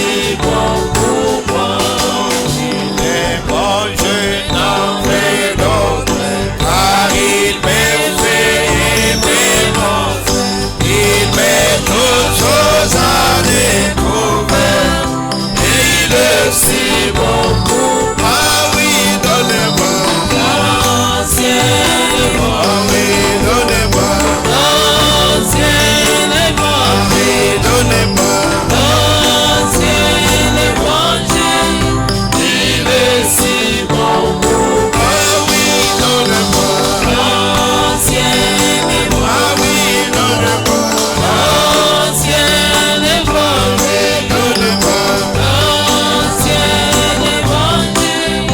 si bon pour moi. Il est bon, je n'en veux d'autre, car il me fait aimer mon frère. Il met toutes choses à découvert, et il est si bon pour moi. Ah oui, donnez-moi l'ancien évangile. Ah oui, donnez-moi l'ancien évangile. Donnez-moi l'ancien évangile. Il est si bon pour moi. Ah oui, donnez-moi l'ancien évangile. Ah oui, donnez-moi l'ancien évangile. Donnez-moi l'ancien évangile.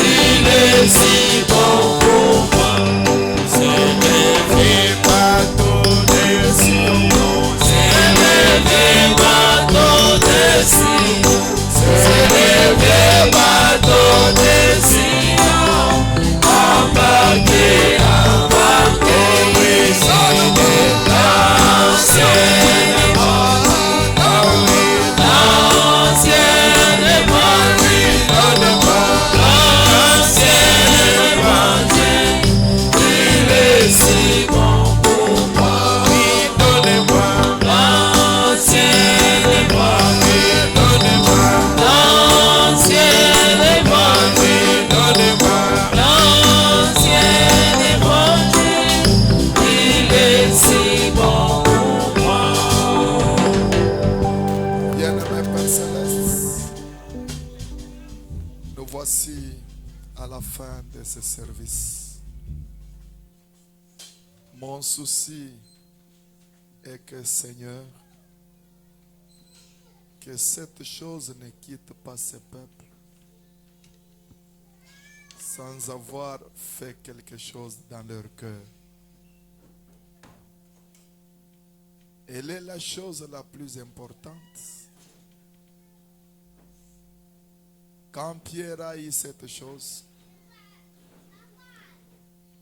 Il est si bon pour moi. C'est levé bateau de Sion. C'est levé bateau de Sion. C'est levé bateau de Sion. Embarqué, embarqué. Oui, c'est l'ancien évangile. L'ancien évangile. Donne-moi l'ancien évangile. Il est si bon pour moi. Oui, donnez-moi l'ancien évangile. Donnez-moi l'ancien évangile. Donnez-moi l'ancien évangile. Il est si bon pour moi. Bien-aimé Père Céleste, nous voici à la fin de ce service. Mon souci est que, Seigneur, que cette chose ne quitte pas ce peuple sans avoir fait quelque chose dans leur cœur. Elle est la chose la plus importante. Quand Pierre a eu cette chose,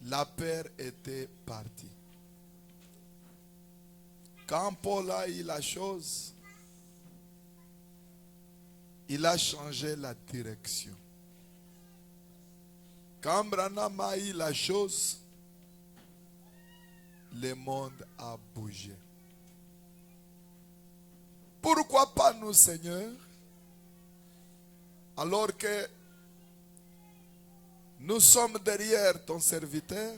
la peur était partie. Quand Paul a eu la chose, il a changé la direction. Quand Branham a eu la chose, le monde a bougé. Pourquoi pas nous, Seigneur, alors que nous sommes derrière ton serviteur,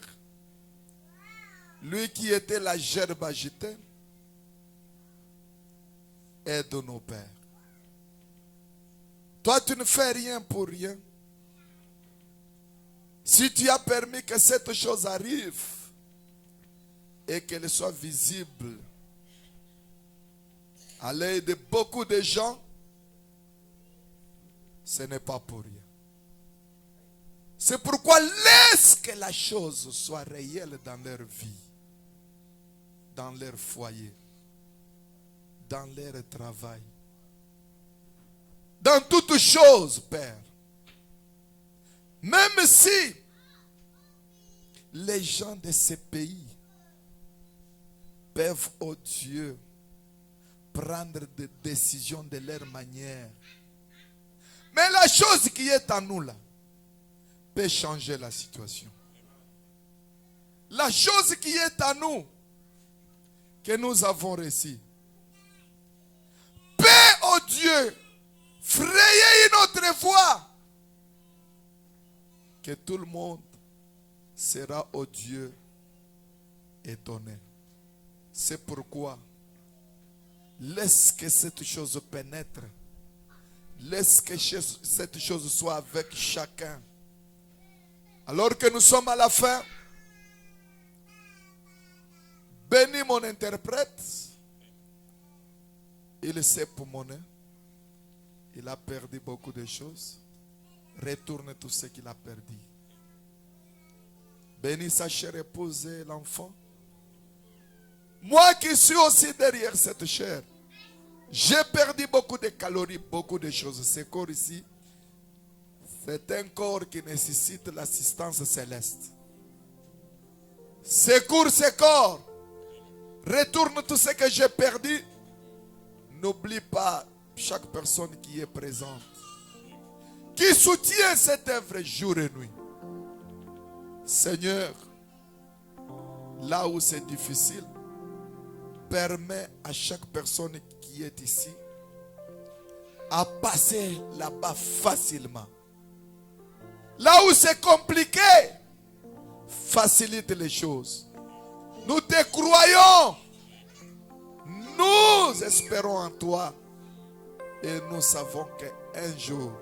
lui qui était la gerbe agitée, aide-nous, Père. Toi, tu ne fais rien pour rien. Si tu as permis que cette chose arrive et qu'elle soit visible à l'œil de beaucoup de gens, ce n'est pas pour rien. C'est pourquoi laisse que la chose soit réelle dans leur vie, dans leur foyer, dans leur travail, dans toutes choses, Père. Même si les gens de ces pays peuvent, oh Dieu, prendre des décisions de leur manière, mais la chose qui est en nous là peut changer la situation. La chose qui est en nous, que nous avons reçue, peut, oh Dieu, frayer une autre voie, que tout le monde sera, oh Dieu, étonné. C'est pourquoi laisse que cette chose pénètre. Laisse que cette chose soit avec chacun. Alors que nous sommes à la fin, bénis mon interprète. Il s'est poumoné. Il a perdu beaucoup de choses. Retourne tout ce qu'il a perdu. Bénis sa chère épouse et l'enfant. Moi qui suis aussi derrière cette chair, j'ai perdu beaucoup de calories, beaucoup de choses. Ce corps ici, c'est un corps qui nécessite l'assistance céleste. Secours ce corps. Retourne tout ce que j'ai perdu. N'oublie pas chaque personne qui est présente, qui soutient cette œuvre jour et nuit. Seigneur, là où c'est difficile, permets à chaque personne qui est ici à passer là-bas facilement. Là où c'est compliqué, facilite les choses. Nous te croyons. Nous espérons en toi. Et nous savons qu'un jour,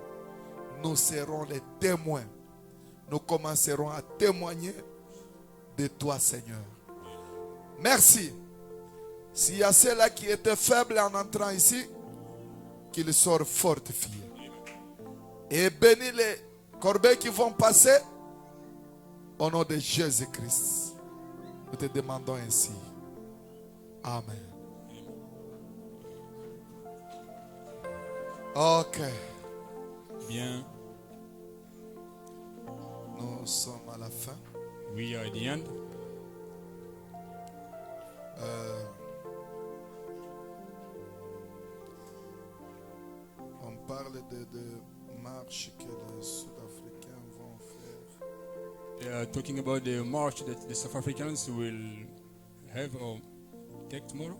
nous serons les témoins. Nous commencerons à témoigner de toi, Seigneur. Merci. S'il y a ceux-là qui étaient faibles en entrant ici, qu'ils sortent fortifiés. Et bénis les corbeilles qui vont passer. Au nom de Jésus-Christ, nous te demandons ainsi. Amen. Ok. Bien, Nous sommes à la fin. we are at the end. On parle de marches que les Sud-Africains vont faire. They are talking about the march that the South Africans will have or take tomorrow.